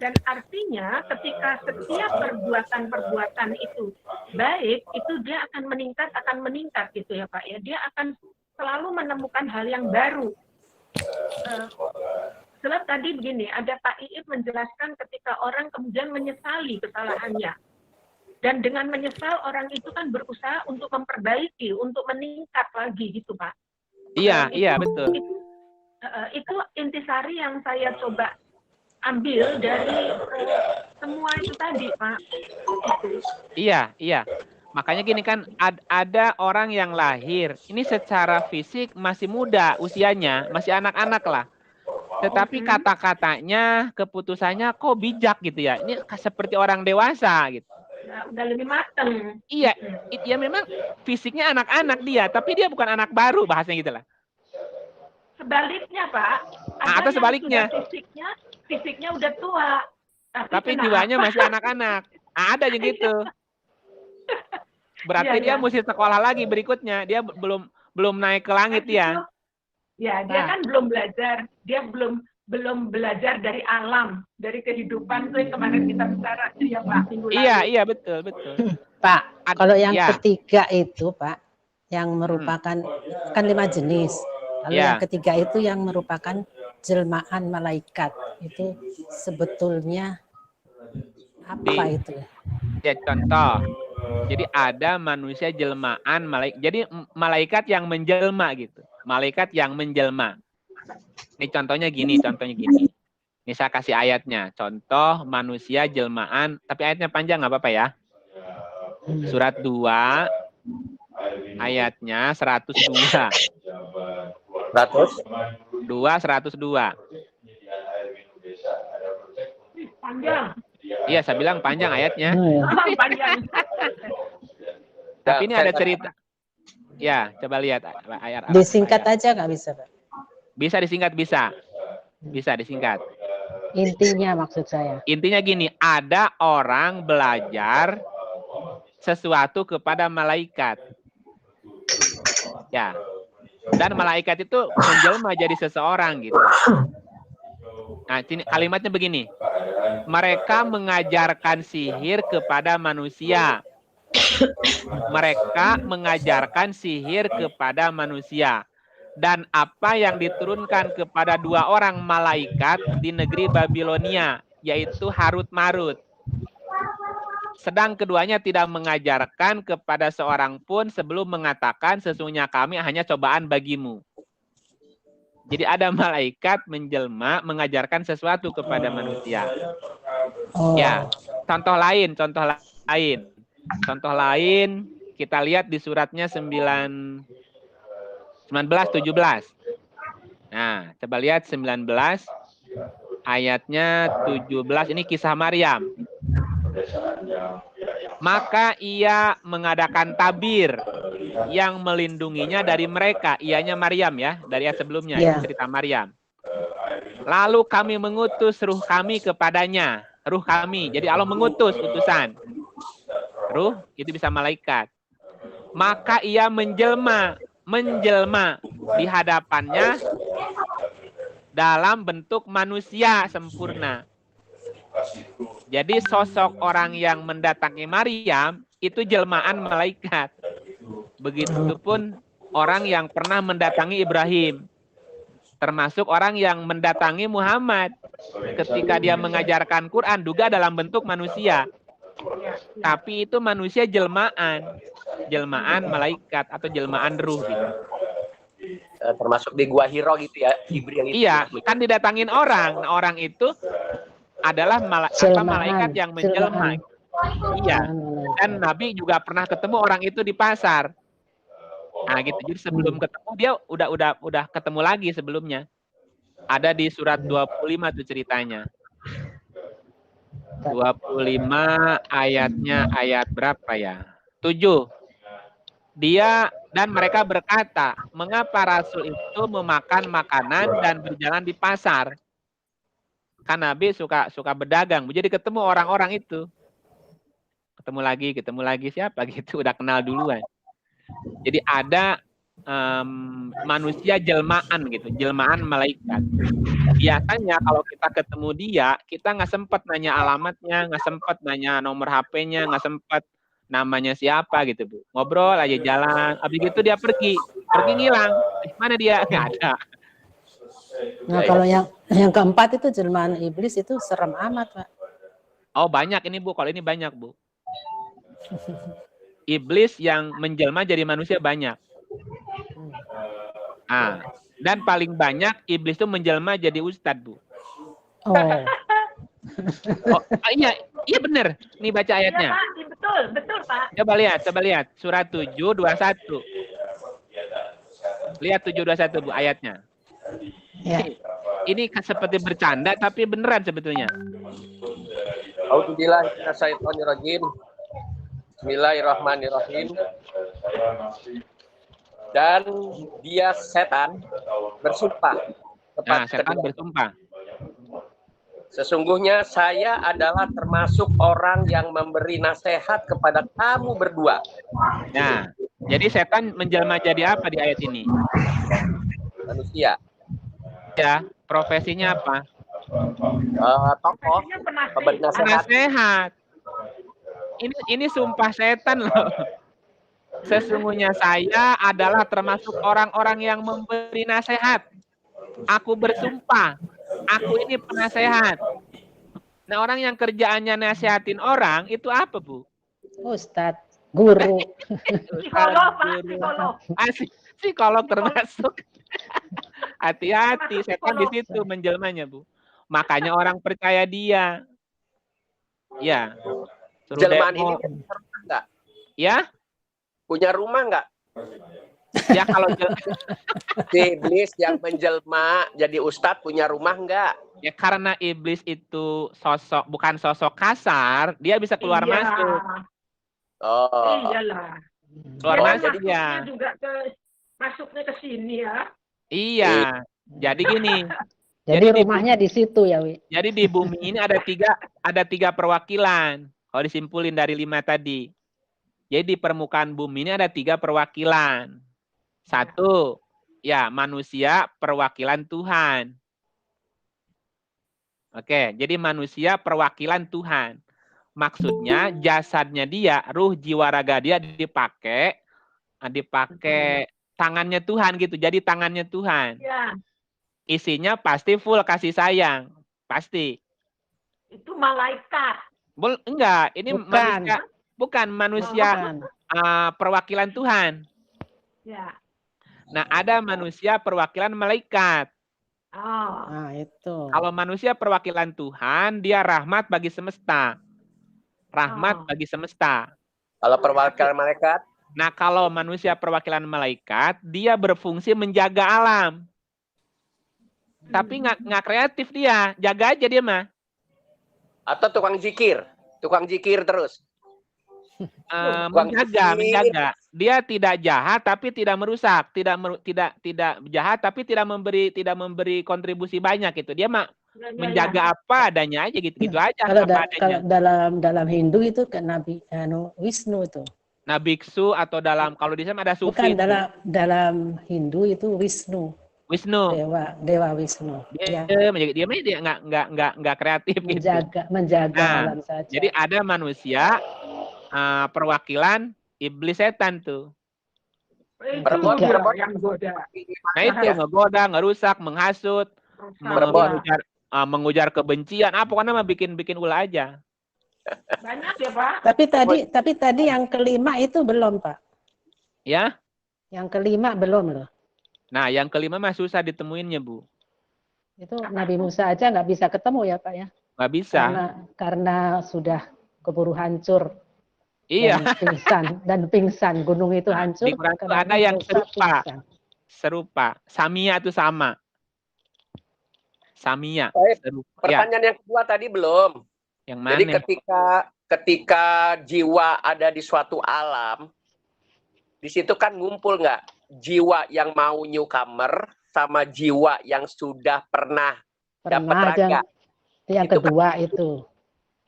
Dan artinya ketika setiap perbuatan itu baik, itu dia akan meningkat gitu ya Pak ya. Dia akan selalu menemukan hal yang baru. Sebab tadi begini, ada Pak Iip menjelaskan ketika orang kemudian menyesali kesalahannya. Dan dengan menyesal orang itu kan berusaha untuk memperbaiki, untuk meningkat lagi gitu Pak. Iya, betul. Itu intisari yang saya coba ambil dari semua itu tadi Pak. Iya. Makanya gini kan, ada orang yang lahir, ini secara fisik masih muda usianya, masih anak-anak lah. Tetapi kata-katanya, keputusannya kok bijak gitu ya. Ini seperti orang dewasa gitu. Nah, udah lebih mateng. Iya, ya memang fisiknya anak-anak dia, tapi dia bukan anak baru bahasanya gitu lah. Sebaliknya Pak, atau sebaliknya. Fisiknya udah tua. Tapi jiwanya masih anak-anak. Ada yang gitu. Berarti dia mesti sekolah lagi berikutnya. Dia belum naik ke langit ya. Ya, dia kan belum belajar. Dia belum belajar dari alam, dari kehidupan tuh yang kemarin kita bicara ya Pak minggu lalu. Iya, betul. Pak, kalau yang ketiga itu Pak, yang merupakan kan 5 jenis. Lalu yang ketiga itu yang merupakan jelmaan malaikat. Itu sebetulnya apa itu? Ya contoh. Jadi ada manusia jelmaan malaikat. Jadi malaikat yang menjelma gitu. Malaikat yang menjelma. Ini contohnya gini. Ini saya kasih ayatnya. Contoh manusia jelmaan, tapi ayatnya panjang nggak apa-apa ya. Surat 2 ayatnya 102. 102. Panjang. Iya, saya bilang panjang ayatnya. Panjang. Tapi ini ada cerita. Ya, coba lihat ayat. Disingkat aja nggak bisa, Pak? Bisa disingkat, bisa. Bisa disingkat. Intinya maksud saya. Intinya gini, ada orang belajar sesuatu kepada malaikat. Ya. Dan malaikat itu menjelma jadi seseorang gitu. Nah, kalimatnya begini. Mereka mengajarkan sihir kepada manusia. Mereka mengajarkan sihir kepada manusia. dan apa yang diturunkan kepada 2 orang malaikat di negeri Babilonia, yaitu Harut Marut. Sedang keduanya tidak mengajarkan kepada seorang pun sebelum mengatakan sesungguhnya kami hanya cobaan bagimu. Jadi ada malaikat menjelma mengajarkan sesuatu kepada manusia. Ya, contoh lain. Contoh lain kita lihat di suratnya 19 17. Nah, coba lihat 19 ayatnya 17, ini kisah Maryam. Maka ia mengadakan tabir yang melindunginya dari mereka. Ianya Maryam ya, dari ayat sebelumnya, cerita Maryam. Lalu kami mengutus ruh kami kepadanya. Ruh kami, jadi Allah mengutus utusan. Ruh, itu bisa malaikat. Maka ia menjelma di hadapannya dalam bentuk manusia sempurna. Jadi sosok orang yang mendatangi Maryam itu jelmaan malaikat. Begitupun orang yang pernah mendatangi Ibrahim. Termasuk orang yang mendatangi Muhammad. Ketika dia mengajarkan Quran juga dalam bentuk manusia. Tapi itu manusia jelmaan. Jelmaan malaikat atau jelmaan ruh gitu. Termasuk di Gua Hiro gitu ya, Jibril itu. Iya, kan didatangin orang. Nah, orang itu adalah malaikat yang menjelma. Iya. Dan Nabi juga pernah ketemu orang itu di pasar. Nah, gitu. Jadi sebelum ketemu dia udah ketemu lagi sebelumnya. Ada di surat 25 tuh ceritanya. 25 ayatnya ayat berapa ya? 7. Dia dan mereka berkata, mengapa Rasul itu memakan makanan dan berjalan di pasar? Kan Nabi suka berdagang. Jadi ketemu orang-orang itu. Ketemu lagi siapa gitu, udah kenal duluan. Jadi ada manusia jelmaan gitu, jelmaan malaikat. Biasanya kalau kita ketemu dia, kita nggak sempat nanya alamatnya, nggak sempat nanya nomor HP-nya, nggak sempat namanya siapa gitu, Bu. Ngobrol aja jalan, habis itu dia pergi ngilang. Mana dia? Nggak ada. Nah, kalau yang keempat itu jelmaan iblis itu serem amat, Pak. Oh, banyak ini, Bu. Kalau ini banyak, Bu. Iblis yang menjelma jadi manusia banyak. Dan paling banyak iblis itu menjelma jadi ustadz, Bu. Iya benar. Nih baca ayatnya. Iya, Pak. Betul, Pak. Coba lihat surat 7:21. Lihat 7:21, Bu, ayatnya. Ya. Ini seperti bercanda tapi beneran sebetulnya. A'udzubillahiminasyaitonirrajim. Bismillahirrahmanirrahim. Dan dia setan bersumpah. Setan bersumpah. Sesungguhnya saya adalah termasuk orang yang memberi nasihat kepada kamu berdua. Nah, jadi setan menjelma jadi apa di ayat ini? Manusia. Ya, profesinya apa? Tokoh, pemberi nasihat. Ini sumpah setan loh. Sesungguhnya saya adalah termasuk orang-orang yang memberi nasihat. Aku bersumpah. Aku ini penasehat. Nah, orang yang kerjaannya nasihatin orang, itu apa, Bu? Ustadz, guru. Psikolog, Pak. Psikolog termasuk. Hati-hati, setan di situ menjelmanya, Bu. Makanya orang percaya dia. Ya. Jelmaan ini enggak? Ya? Punya rumah enggak? Ya kalau iblis yang menjelma jadi ustadz punya rumah enggak? Ya karena iblis itu bukan sosok kasar, dia bisa keluar masuk. Oh. Iyalah. Keluar masuk dia. Juga masuknya ke sini ya. Iya. Jadi gini. Jadi rumahnya di situ ya, Wi. Jadi di bumi ini ada tiga perwakilan. Kalau disimpulin dari 5 tadi. Jadi di permukaan bumi ini ada 3 perwakilan. 1, ya manusia perwakilan Tuhan. Oke, jadi manusia perwakilan Tuhan. Maksudnya jasadnya dia, ruh jiwa raga dia dipakai tangannya Tuhan gitu. Jadi tangannya Tuhan. Ya, Isinya pasti full kasih sayang. Pasti. itu malaikat. Enggak, ini Bukan. manusia. Bukan manusia Bukan. perwakilan Tuhan. Ya. Nah, ada manusia perwakilan malaikat. Oh. Nah, itu. Kalau manusia perwakilan Tuhan, dia rahmat bagi semesta. Rahmat bagi semesta. Kalau perwakilan malaikat, Nah, kalau manusia perwakilan malaikat, dia berfungsi menjaga alam. Tapi nggak kreatif dia, jaga aja dia mah. atau tukang zikir terus. Menjaga. Dia tidak jahat tapi tidak merusak, tidak jahat tapi tidak memberi kontribusi banyak gitu. Dia mah menjaga apa adanya aja gitu aja. Kalau adanya. dalam Hindu itu ke Nabi Wisnu itu. Nah, biksu atau kalau di sana ada sufi. Bukan dalam Hindu itu Wisnu. Wisnu. Dewa Wisnu. Dia nggak kreatif menjaga gitu. alam saja. Jadi ada manusia perwakilan iblis setan tuh. Berbon yang goda. Nah itu ngegoda, ngerusak, menghasut, mengujar kebencian, apa karena mah bikin ulah aja. Banyak ya Pak. Tapi tadi yang kelima itu belum Pak. Ya? Yang kelima belum loh. Nah yang kelima mah susah ditemuinnya Bu. Itu Nabi Musa aja nggak bisa ketemu ya Pak ya? Nggak bisa. Karena sudah keburu hancur. Iya. Dan pingsan, gunung itu hancur. Di Quran itu ada yang serupa. Samia itu sama. Samia. Pertanyaan yang kedua tadi belum. Yang mana? Jadi ketika jiwa ada di suatu alam, di situ kan ngumpul nggak jiwa yang mau newcomer sama jiwa yang sudah pernah dapat raga. Yang kedua itu.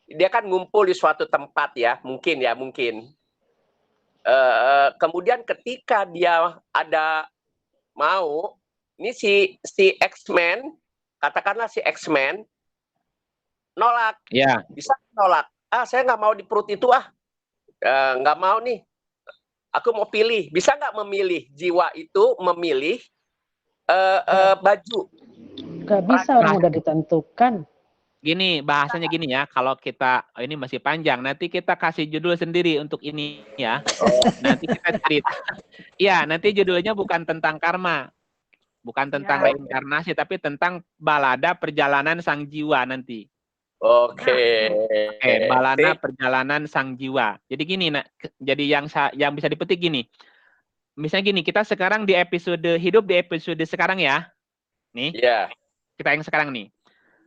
Dia kan ngumpul di suatu tempat ya, mungkin. Kemudian ketika dia ada mau, ini si X-Men, katakanlah si X-Men nolak. Ya. Bisa nolak. Saya nggak mau di perut itu nggak mau nih. Aku mau pilih. Bisa nggak memilih jiwa itu memilih baju? Nggak bisa, orang udah ditentukan. Gini, bahasanya gini ya, kalau kita, ini masih panjang, nanti kita kasih judul sendiri untuk ini ya. Nanti kita cerita. Iya, nanti judulnya bukan tentang karma. Bukan tentang reinkarnasi, tapi tentang balada perjalanan sang jiwa nanti. Oke. Balada perjalanan sang jiwa. Jadi gini, jadi yang bisa dipetik gini. Misalnya gini, kita sekarang hidup di episode sekarang ya. Nih. Iya. Kita yang sekarang nih.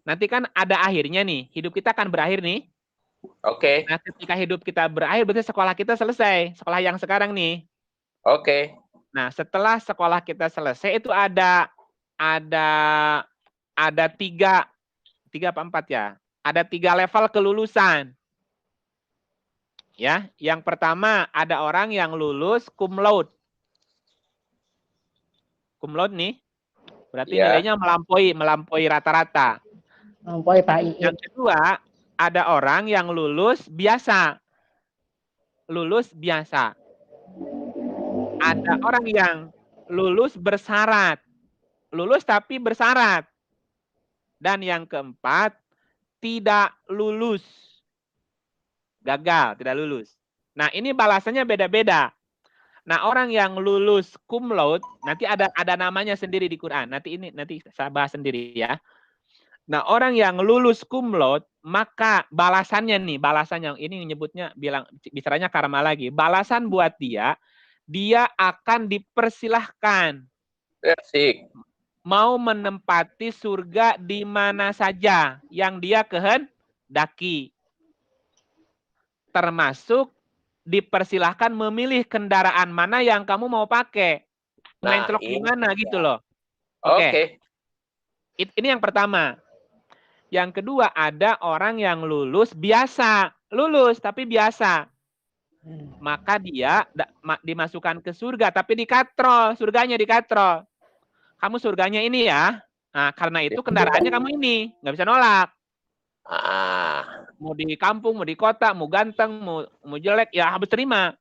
Nanti kan ada akhirnya nih, hidup kita akan berakhir nih. Oke. Nah, ketika hidup kita berakhir, berarti sekolah kita selesai. Sekolah yang sekarang nih. Oke. Nah, setelah sekolah kita selesai, itu ada 3 apa 4 ya? Ada 3 level kelulusan. Ya, yang pertama ada orang yang lulus cum laude. Cum laude nih, berarti nilainya melampaui rata-rata. Yang kedua, ada orang yang lulus biasa. Ada orang yang lulus bersyarat. Lulus tapi bersyarat. Dan yang keempat, tidak lulus. Gagal, tidak lulus. Nah, ini balasannya beda-beda. Nah, orang yang lulus cum laude, nanti ada namanya sendiri di Quran. Nanti saya bahas sendiri ya. Nah, orang yang lulus cum laude, maka balasannya ini bicaranya karma lagi. Balasan buat dia akan dipersilahkan mau menempati surga di mana saja yang dia kehendaki. Termasuk dipersilahkan memilih kendaraan mana yang kamu mau pakai. Menclok di mana gitu loh. Oke. Ini yang pertama. Yang kedua, ada orang yang lulus biasa. Lulus tapi biasa. Maka dia dimasukkan ke surga tapi dikatrol. Surganya dikatrol. Kamu surganya ini ya. Nah, karena itu kendaraannya kamu ini. Nggak bisa nolak. Mau di kampung, mau di kota, mau ganteng, mau jelek, ya harus terima.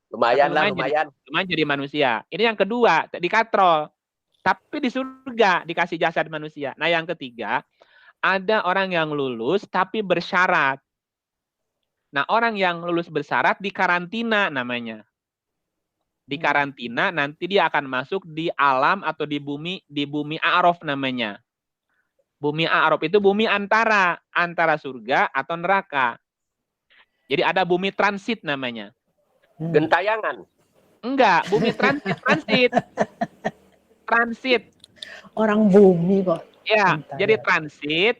Lumayan lah, lumayan lumayan. jadi manusia. Ini yang kedua, dikatrol. Tapi di surga dikasih jasad manusia. Nah, yang ketiga, ada orang yang lulus tapi bersyarat. Nah, orang yang lulus bersyarat dikarantina namanya. Dikarantina, nanti dia akan masuk di alam atau di bumi A'raf namanya. Bumi A'raf itu bumi antara surga atau neraka. Jadi ada bumi transit namanya. Gentayangan. Enggak, bumi transit. Transit. Orang bumi kok. Ya, Gentayangan. jadi transit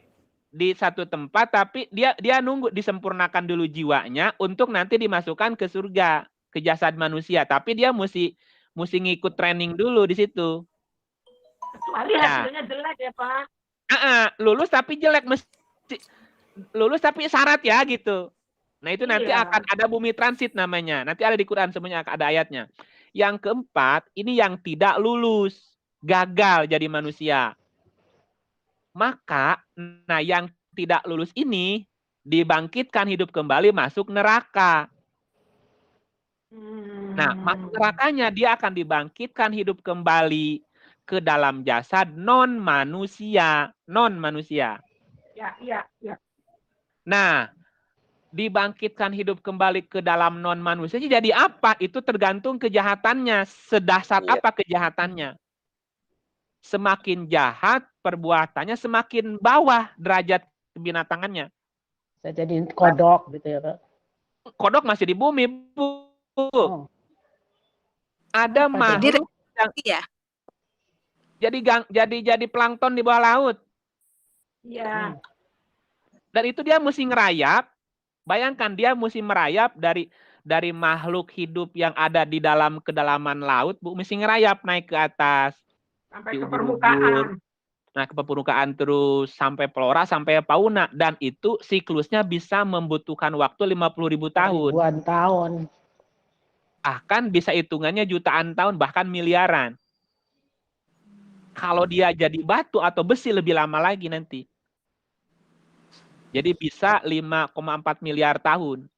di satu tempat, tapi dia nunggu disempurnakan dulu jiwanya untuk nanti dimasukkan ke surga, ke jasad manusia. Tapi dia mesti ngikut training dulu di situ. Kecuali hasilnya jelek ya Pak. Lulus tapi jelek, mesti lulus tapi syarat ya gitu. Nah itu nanti akan ada bumi transit namanya. Nanti ada di Quran semuanya, ada ayatnya. Yang keempat, ini yang tidak lulus, gagal jadi manusia. Maka, nah yang tidak lulus ini dibangkitkan hidup kembali masuk neraka. Nah, masuk nerakanya dia akan dibangkitkan hidup kembali ke dalam jasad non manusia. Ya. Nah, dibangkitkan hidup kembali ke dalam non manusia jadi apa? Itu tergantung kejahatannya. Sedahsyat apa kejahatannya? Semakin jahat perbuatannya, semakin bawah derajat kebinatangannya. Bisa jadi kodok gitu ya Pak. Kodok masih di bumi, Bu. Ada makhluk yang jadi plankton di bawah laut. Iya. Dan itu dia mesti ngerayap. Bayangkan dia mesti merayap dari makhluk hidup yang ada di dalam kedalaman laut, Bu, mesti ngerayap naik ke atas sampai ke permukaan. Nah, ke permukaan terus sampai flora, sampai fauna, dan itu siklusnya bisa membutuhkan waktu 50.000 tahun. Ribuan tahun. Bahkan bisa hitungannya jutaan tahun, bahkan miliaran. Kalau dia jadi batu atau besi lebih lama lagi nanti. Jadi bisa 5,4 miliar tahun.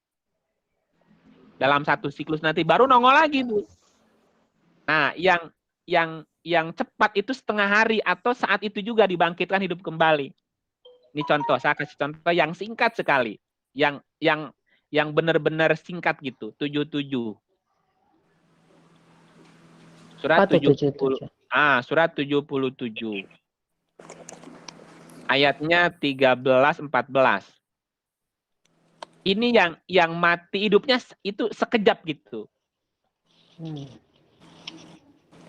Dalam satu siklus nanti baru nongol lagi, Bu. Nah, yang cepat itu setengah hari atau saat itu juga dibangkitkan hidup kembali. Ini contoh, saya kasih contoh yang singkat sekali. Yang benar-benar singkat gitu, 77. Surat 77. Surat 77. Ayatnya 13-14. Ini yang mati hidupnya itu sekejap gitu.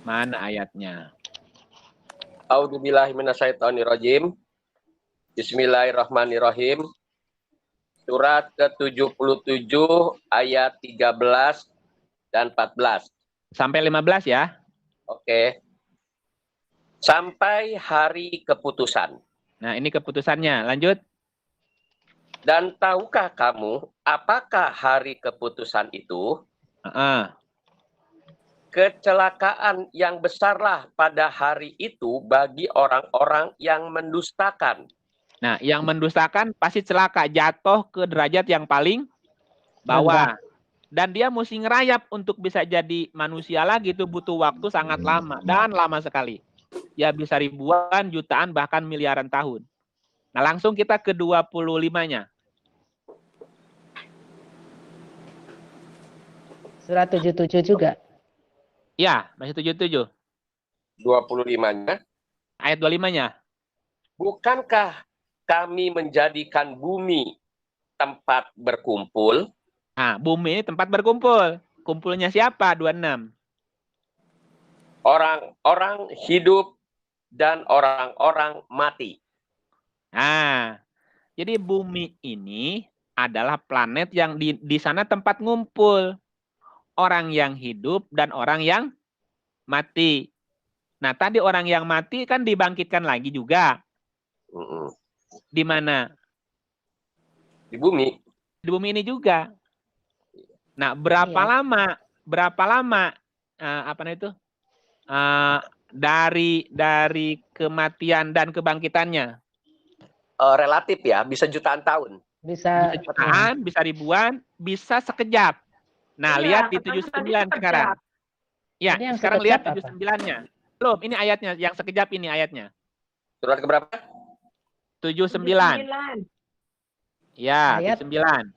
Mana ayatnya? A'udzubillahi minasyaitonirrajim. Bismillahirrahmanirrahim. Surat ke-77 ayat 13 dan 14. Sampai 15 ya. Oke. Sampai hari keputusan. Nah, ini keputusannya. Lanjut. Dan tahukah kamu apakah hari keputusan itu? Kecelakaan yang besarlah pada hari itu bagi orang-orang yang mendustakan. Nah, yang mendustakan pasti celaka, jatuh ke derajat yang paling bawah. Dan dia mesti ngerayap untuk bisa jadi manusia lagi, itu butuh waktu sangat lama. Dan lama sekali. Ya bisa ribuan, jutaan, bahkan miliaran tahun. Nah, langsung kita ke 25-nya. Surat 77 juga? Ya, masih 77. 25-nya. Ayat 25-nya. Bukankah kami menjadikan bumi tempat berkumpul? Nah, bumi ini tempat berkumpul. Kumpulnya siapa? 26. Orang-orang hidup dan orang-orang mati. Nah, jadi bumi ini adalah planet yang di sana tempat ngumpul. Orang yang hidup dan orang yang mati. Nah, tadi orang yang mati kan dibangkitkan lagi juga. Di mana? Di bumi. Di bumi ini juga. Nah, berapa lama dari kematian dan kebangkitannya? Relatif ya, bisa jutaan tahun. Bisa jutaan, bisa ribuan, bisa sekejap. Nah, Iya, lihat di katanya tadi 79 sekejap. sekarang. Ya, Ini yang sekarang sekejap lihat apa? 79-nya. Belum, ini ayatnya. Yang sekejap ini ayatnya. Surat keberapa? 79. 79. Ya, Ayat. 79.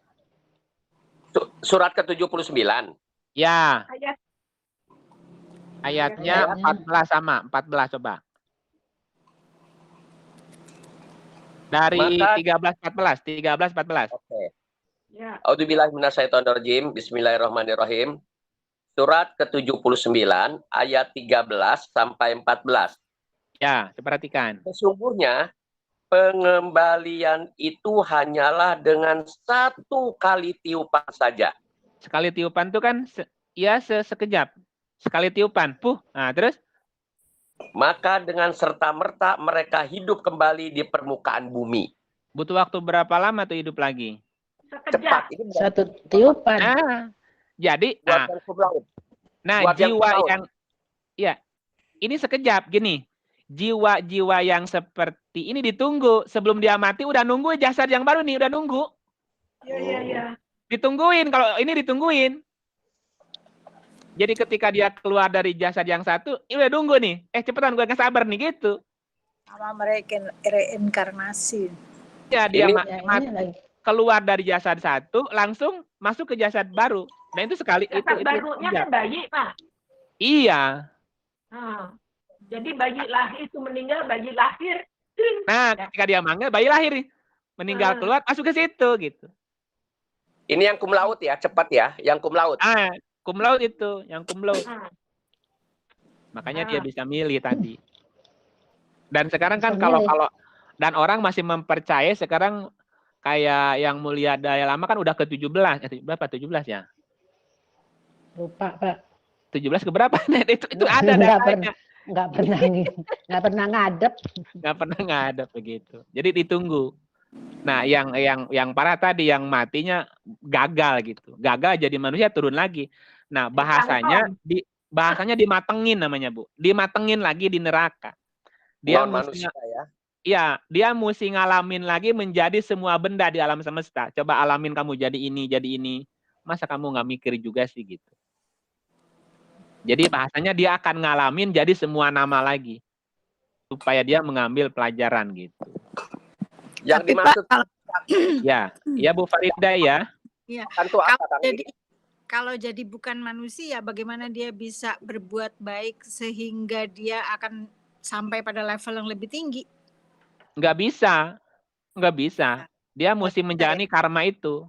Surat ke-79. Ya, Ayat ayatnya Ayatnya. 14 sama. 14 coba. Dari Maka 13, 14. 13, 14. oke. ya. A'udzubillahi minasyaitonirrajim. Bismillahirrahmanirrahim. Surat ke-79 ayat 13 sampai 14. Ya, perhatikan. Sesungguhnya pengembalian itu hanyalah dengan satu kali tiupan saja. Sekali tiupan itu kan sekejap. Sekali tiupan. Nah, terus Maka dengan serta-merta mereka hidup kembali di permukaan bumi. butuh waktu berapa lama tuh hidup lagi? Sekejap. Cepat. Ini Satu tiupan. Jadi, buatan kumlaut. nah buat yang jiwa kumlaut. yang, ya, ini sekejap gini. Jiwa-jiwa yang seperti ini ditunggu. Sebelum dia mati udah nunggu jasad yang baru nih, udah nunggu. Iya. Ditungguin, kalau ini ditungguin. Jadi ketika dia keluar dari jasad yang satu, ini udah nunggu nih. Cepetan gue gak sabar nih gitu. Sama mereka reinkarnasi. Ya, dia Ini- Ini lagi. keluar dari jasad satu, langsung masuk ke jasad baru. Nah itu sekali Jasad itu barunya sekejap. kan bayi, Pak. Iya. Nah, jadi bayi lahir itu meninggal, bayi lahir. ting. Nah, Ya. ketika dia manggil, bayi lahir nih. Meninggal keluar, masuk ke situ gitu. Ini yang kumlaut ya, cepat ya, yang kumlaut. Cum laude itu, yang cum laude. Nah, Makanya dia bisa milih tadi. Dan sekarang kan Bisa kalau milih. dan orang masih mempercayai sekarang kayak yang Mulia Daya Lama kan udah ke-17. Berapa 17 ya? Lupa, Pak. 17 ke berapa? itu ada datanya. Nggak pernah ngadep. Nggak pernah ngadep begitu. Jadi ditunggu. Nah, yang parah tadi yang matinya gagal gitu. Gagal jadi manusia turun lagi. Nah, bahasanya dimatengin namanya, Bu. Dimatengin lagi di neraka. Dia Manusia ya. Iya, dia mesti ngalamin lagi menjadi semua benda di alam semesta. Coba alamin kamu jadi ini. Masa kamu nggak mikir juga sih gitu. Jadi bahasanya dia akan ngalamin jadi semua nama lagi. Supaya dia mengambil pelajaran gitu. Yang Tapi dimaksud Pak, Ya Bu Farida ya. tentu apa, Kang? kalau jadi bukan manusia, bagaimana dia bisa berbuat baik sehingga dia akan sampai pada level yang lebih tinggi? Nggak bisa. Dia mesti menjalani karma itu.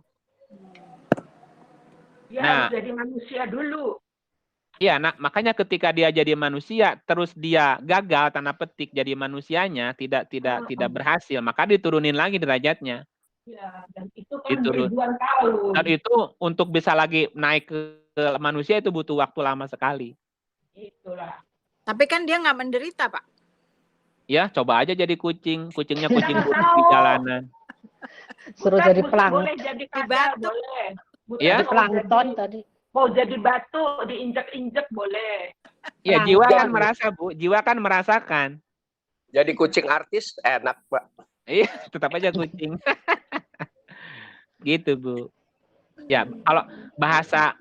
dia Nah. harus jadi manusia dulu. Iya, nah makanya ketika dia jadi manusia, terus dia gagal tanda petik jadi manusianya, tidak berhasil, maka diturunin lagi derajatnya. Ya, dan itu kan ribuan tahun. Dan itu untuk bisa lagi naik ke manusia itu butuh waktu lama sekali. Itulah. Tapi kan dia nggak menderita, Pak. Ya, coba aja jadi kucing, kucingnya kucing putih di jalanan. Suruh jadi plankton. Boleh jadi kadal, boleh. Ya, plankton tadi. Mau jadi batu, diinjek-injek boleh. Ya, jiwa kan merasa, Bu. Jiwa kan merasakan. Jadi kucing artis enak, Pak. Iya, tetap aja kucing. Gitu, Bu. Ya, kalau bahasa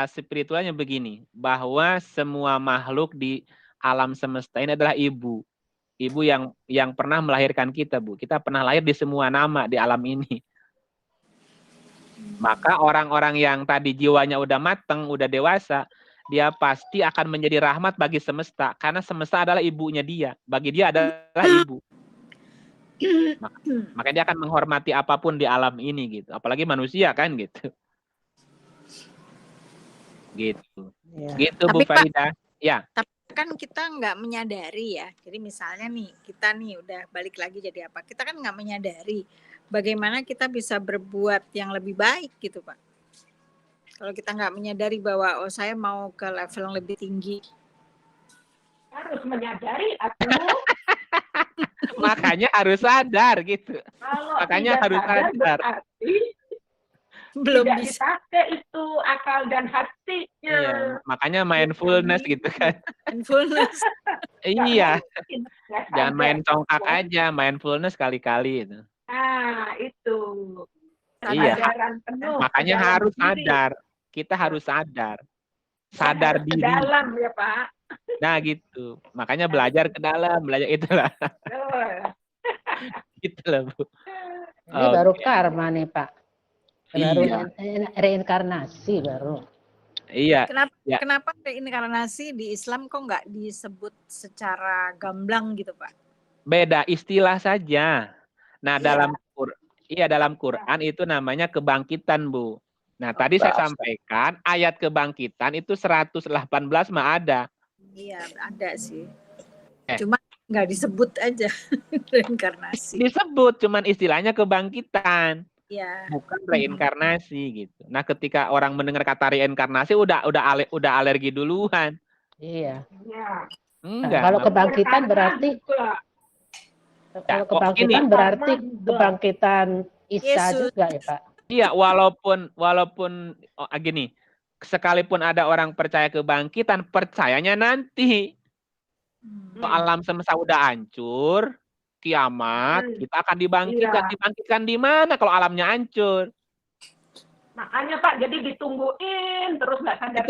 spiritualnya begini, bahwa semua makhluk di alam semesta ini adalah ibu. Ibu yang pernah melahirkan kita, Bu. Kita pernah lahir di semua nama di alam ini. Maka orang-orang yang tadi jiwanya udah mateng, udah dewasa, dia pasti akan menjadi rahmat bagi semesta. Karena semesta adalah ibunya dia. Bagi dia adalah ibu. Makanya dia akan menghormati apapun di alam ini gitu. Apalagi manusia kan gitu. Gitu. Ya. Gitu Bu Farida. Ya. Tapi kan kita nggak menyadari ya. Jadi misalnya nih, kita nih udah balik lagi jadi apa? Kita kan nggak menyadari bagaimana kita bisa berbuat yang lebih baik gitu, Pak. Kalau kita nggak menyadari bahwa saya mau ke level yang lebih tinggi. Harus menyadari aku. Makanya harus sadar gitu. Kalau Makanya harus sadar. Berarti Belum tidak bisa. dipakai itu akal dan hatinya. Iya, makanya mindfulness gitu kan. Mindfulness. Iya. Nggak Jangan sadar. main congkak aja, mindfulness kali-kali itu. Nah, itu. Iya, Kesadaran penuh. makanya ke dalam harus diri. sadar. Kita harus sadar. Dan Sadar harus ke diri. dalam ya Pak. Nah, gitu. Makanya belajar ke dalam, belajar itulah. Betul. Itulah, Bu. Ini baru Oke. karma nih Pak. Baru Iya. reinkarnasi baru. Iya. Kenapa Ya. kenapa reinkarnasi di Islam kok nggak disebut secara gamblang gitu, Pak? Beda istilah saja. Nah, Iya. dalam Quran itu namanya kebangkitan, Bu. Nah, tadi saya sampaikan ayat kebangkitan itu 118 mah ada. Iya, ada sih. Cuma nggak disebut aja reinkarnasi. Disebut, cuman istilahnya kebangkitan. Iya. Bukan reinkarnasi gitu. Nah, ketika orang mendengar kata reinkarnasi udah alergi duluan. Iya. Ya. Enggak. Kalau kebangkitan berarti kebangkitan Isa Yesus. juga ya Pak. Iya, walaupun gini, sekalipun ada orang percaya kebangkitan, percayanya nanti. Alam semesta udah hancur, kiamat, kita akan dibangkitkan. Iya. Dibangkitkan di mana kalau alamnya hancur? Makanya Pak, jadi ditungguin terus nggak sadar.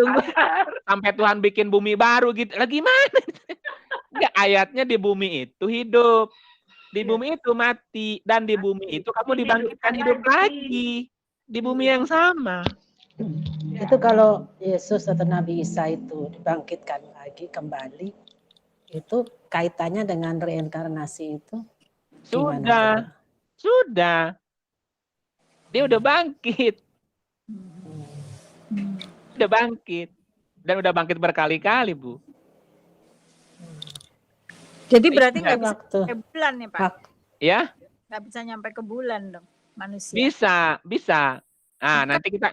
Sampai Tuhan bikin bumi baru gitu. Lah gimana? Enggak, ayatnya di bumi itu hidup. Di bumi itu mati. Dan di bumi itu kamu dibangkitkan hidup lagi. Di bumi yang sama. Itu kalau Yesus atau Nabi Isa itu dibangkitkan lagi kembali, itu kaitannya dengan reinkarnasi itu gimana? Sudah. Dia udah bangkit. Udah bangkit. Dan udah bangkit berkali-kali, Bu. Jadi berarti nggak bisa sampai bulan ya, Pak? Ya? Nggak bisa nyampe ke bulan dong, manusia. Bisa. Nah, nanti kita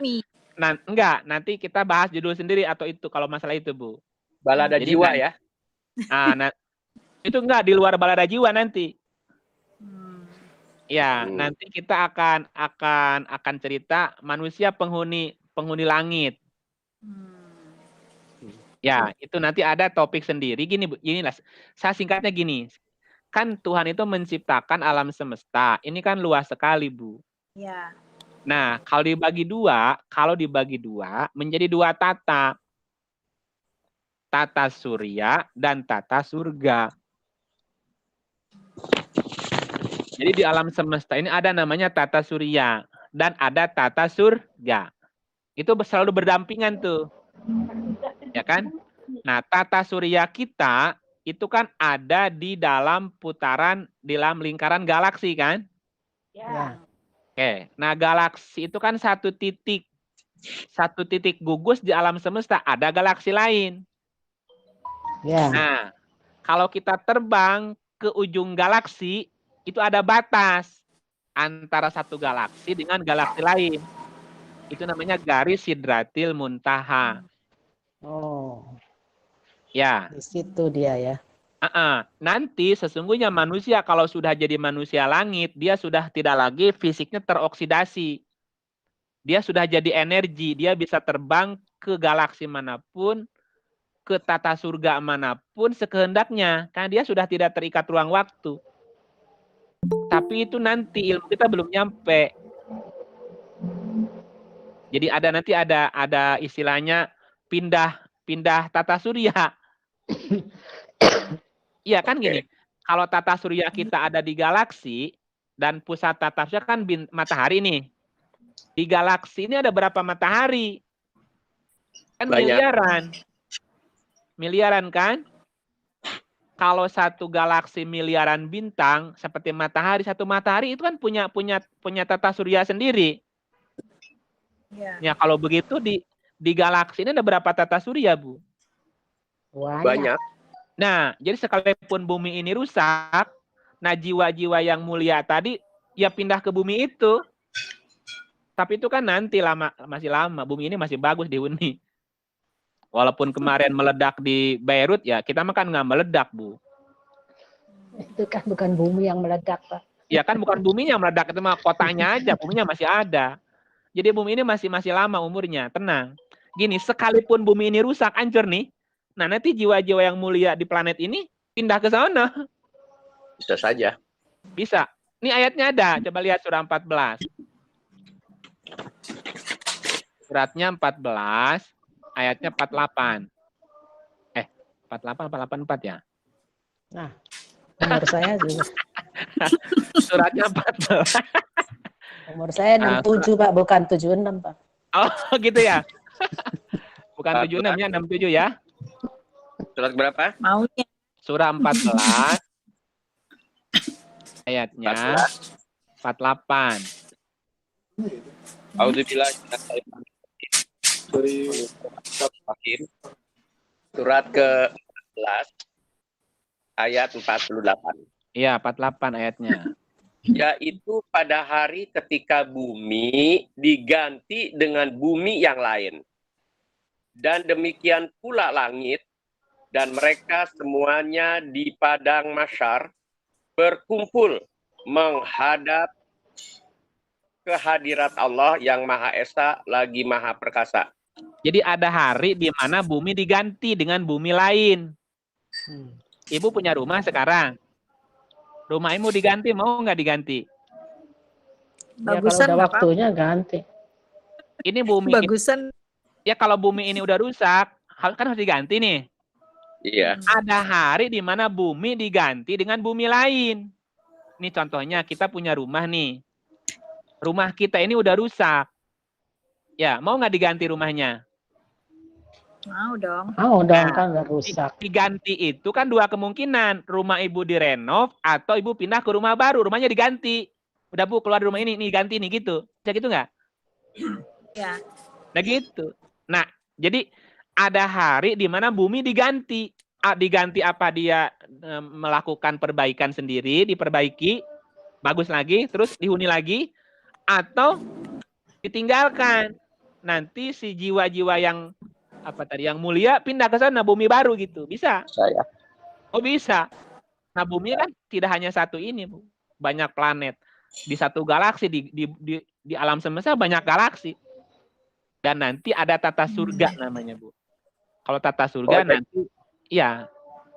nanti kita bahas judul sendiri atau itu kalau masalah itu, Bu. Balada jiwa ya. Itu enggak di luar balada jiwa nanti. Ya, nanti kita akan cerita manusia penghuni langit. Ya, itu nanti ada topik sendiri. Ginilah, saya singkatnya gini. Kan Tuhan itu menciptakan alam semesta. Ini kan luas sekali, Bu. Ya. Nah, kalau dibagi dua menjadi dua tata. Tata surya dan tata surga. Jadi di alam semesta ini ada namanya tata surya dan ada tata surga. Itu selalu berdampingan tuh. Ya kan? Nah, tata surya kita itu kan ada di dalam dalam lingkaran galaksi kan? Ya. Oke. Nah, galaksi itu kan satu titik gugus di alam semesta, ada galaksi lain. Ya. Nah, kalau kita terbang ke ujung galaksi, itu ada batas antara satu galaksi dengan galaksi lain. Itu namanya garis sidratil muntaha. Oh. Ya. Di situ dia ya. Nanti sesungguhnya manusia kalau sudah jadi manusia langit, dia sudah tidak lagi fisiknya teroksidasi. Dia sudah jadi energi, dia bisa terbang ke galaksi manapun, ke tata surga manapun sekehendaknya. Karena dia sudah tidak terikat ruang waktu. Tapi itu nanti ilmu kita belum nyampe. Jadi ada istilahnya pindah tata surya. Iya kan gini. Kalau tata surya kita ada di galaksi dan pusat tata surya kan matahari nih. Di galaksi ini ada berapa matahari? Kan Banyak. Miliaran kan? Kalau satu galaksi miliaran bintang seperti matahari, satu matahari itu kan punya tata surya sendiri. Ya, kalau begitu di galaksi ini ada berapa tata surya, Bu? Banyak. Nah, jadi sekalipun bumi ini rusak, nah jiwa-jiwa yang mulia tadi ya pindah ke bumi itu. Tapi itu kan nanti masih lama. Bumi ini masih bagus dihuni. Walaupun kemarin meledak di Beirut, ya kita makan nggak meledak, Bu. Itu kan bukan bumi yang meledak, Pak. Ya kan bukan buminya yang meledak, itu mah kotanya aja, buminya masih ada. Jadi bumi ini masih lama umurnya, tenang. Gini, sekalipun bumi ini rusak, hancur nih, nah nanti jiwa-jiwa yang mulia di planet ini pindah ke sana. Bisa saja. Bisa. Ini ayatnya ada, coba lihat surah 14. Suratnya 14, ayatnya 48. 48 apa 84 ya? Nah, umur saya juga. Suratnya 14. Umur saya 67, Pak, bukan 76, Pak. Oh, gitu ya. Bukan 76 ya, 67 ya. Surat berapa? Maunya. Surah 14 ayatnya 48. Auzubillah surat ke-11 ayat 48. Iya, 48 ayatnya. Yaitu pada hari ketika bumi diganti dengan bumi yang lain. Dan demikian pula langit, dan mereka semuanya di padang mahsyar berkumpul menghadap kehadirat Allah yang Maha Esa lagi Maha Perkasa. Jadi ada hari di mana bumi diganti dengan bumi lain. Ibu punya rumah sekarang. Rumah ibu diganti, mau nggak diganti? Ya, kalau Bagusan udah nggak waktunya ganti. Ini bumi. Bagusan. Ya kalau bumi ini udah rusak, kan harus diganti nih. Iya. Ada hari di mana bumi diganti dengan bumi lain. Ini contohnya kita punya rumah nih. Rumah kita ini udah rusak. Ya, mau nggak diganti rumahnya? Mau dong. Mau dong, kan udah rusak. Diganti itu kan dua kemungkinan. Rumah ibu direnov atau ibu pindah ke rumah baru. Rumahnya diganti. Udah bu, keluar rumah ini ganti nih gitu. Bisa gitu nggak? Ya. Nah gitu. Nah, jadi ada hari di mana bumi diganti. Diganti apa dia melakukan perbaikan sendiri, diperbaiki, bagus lagi, terus dihuni lagi, atau ditinggalkan. Nanti si jiwa-jiwa yang yang mulia pindah ke sana, bumi baru gitu. Bisa? Saya. Oh bisa. Nah bumi kan tidak hanya satu ini, Bu. Banyak planet. Di satu galaksi, di alam semesta banyak galaksi. Dan nanti ada tata surga namanya, Bu. Kalau tata surga nanti, ya,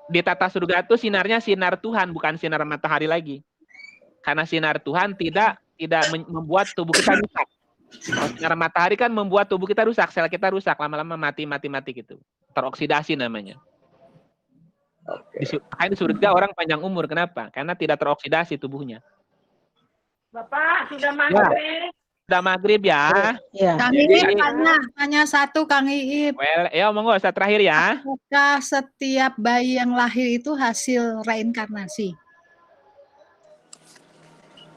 di tata surga itu sinarnya sinar Tuhan, bukan sinar matahari lagi. Karena sinar Tuhan tidak membuat tubuh kita rusak. Sinar matahari kan membuat tubuh kita rusak, sel kita rusak, lama-lama mati gitu. Teroksidasi namanya. Di surga orang panjang umur, kenapa? Karena tidak teroksidasi tubuhnya. Bapak, sudah maghrib. Sudah maghrib ya. Ya. Kang Iip tanya satu, Kang Iip. Well, ya monggo saya terakhir ya. Apakah setiap bayi yang lahir itu hasil reinkarnasi?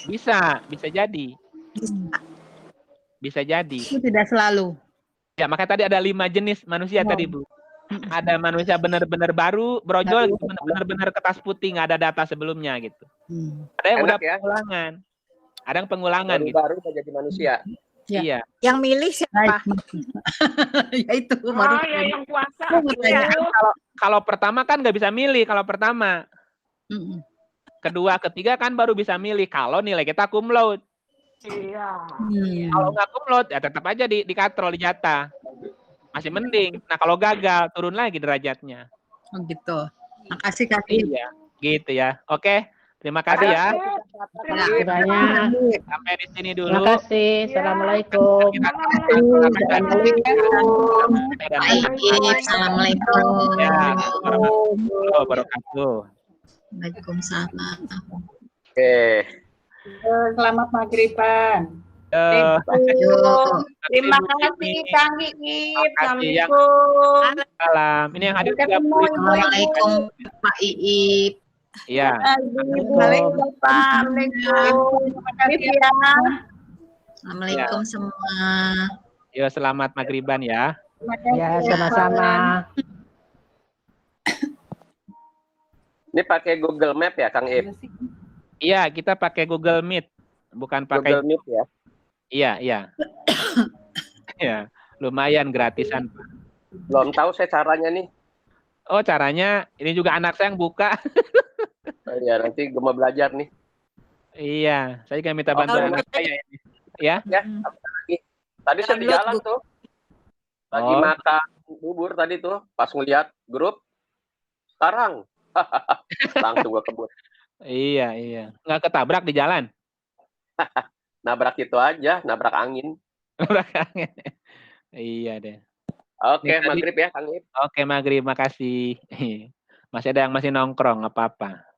Bisa jadi. Bisa jadi. Itu tidak selalu. Ya, makanya tadi ada 5 jenis manusia tadi, Bu. Ada manusia benar-benar baru, brojol, benar-benar kertas putih, nggak ada data sebelumnya gitu. Ada yang udah pengulangan. Ada yang pengulangan gitu. Baru jadi manusia. Ya. Iya. Yang milih siapa? Ya itu Oh ya, yang puasa. Ya. Kalau pertama kan nggak bisa milih kalau pertama. Kedua, ketiga kan baru bisa milih kalau nilai kita cum laude. Iya. Kalau nggak cum laude ya tetap aja dikatrol, dijatah. Masih mending. Nah kalau gagal turun lagi derajatnya. Oh gitu. Makasih Kak Iip. Iya, gitu ya. Oke, terima kasih ya. Terima kasih banyak. Sampai di sini dulu. Terima kasih. Assalamualaikum. Assalamualaikum. Ya, warahmatullahi wabarakatuh. Waalaikumsalam. Oke. Selamat maghriban. Terima kasih Kang Iip. Assalamualaikum. Salam. Ini yang hadir juga. Assalamualaikum Pak Iip. Iya. Assalamualaikum semua. Yo, selamat maghriban ya. Ya, sama-sama. Ini pakai Google Map ya, Kang Iip? Iya, kita pakai Google Meet, bukan pakai Google Meet ya. Iya. Ya, lumayan gratisan, Pak. Belum tahu saya caranya nih. Oh, caranya ini juga anak saya yang buka. Ya, nanti gue mau belajar nih. Iya, saya juga minta bantuan anak saya ini. Ya. Ya, tadi saya di jalan tuh. Lagi makan bubur tadi tuh, pas ngeliat grup. Sekarang langsung gue kebut. Iya. Nggak ketabrak di jalan? Nabrak itu aja, nabrak angin. Nabrak angin. Iya deh. Oke, Ini tadi maghrib ya, Kang Ip. oke maghrib, makasih. Masih ada yang masih nongkrong, apa-apa.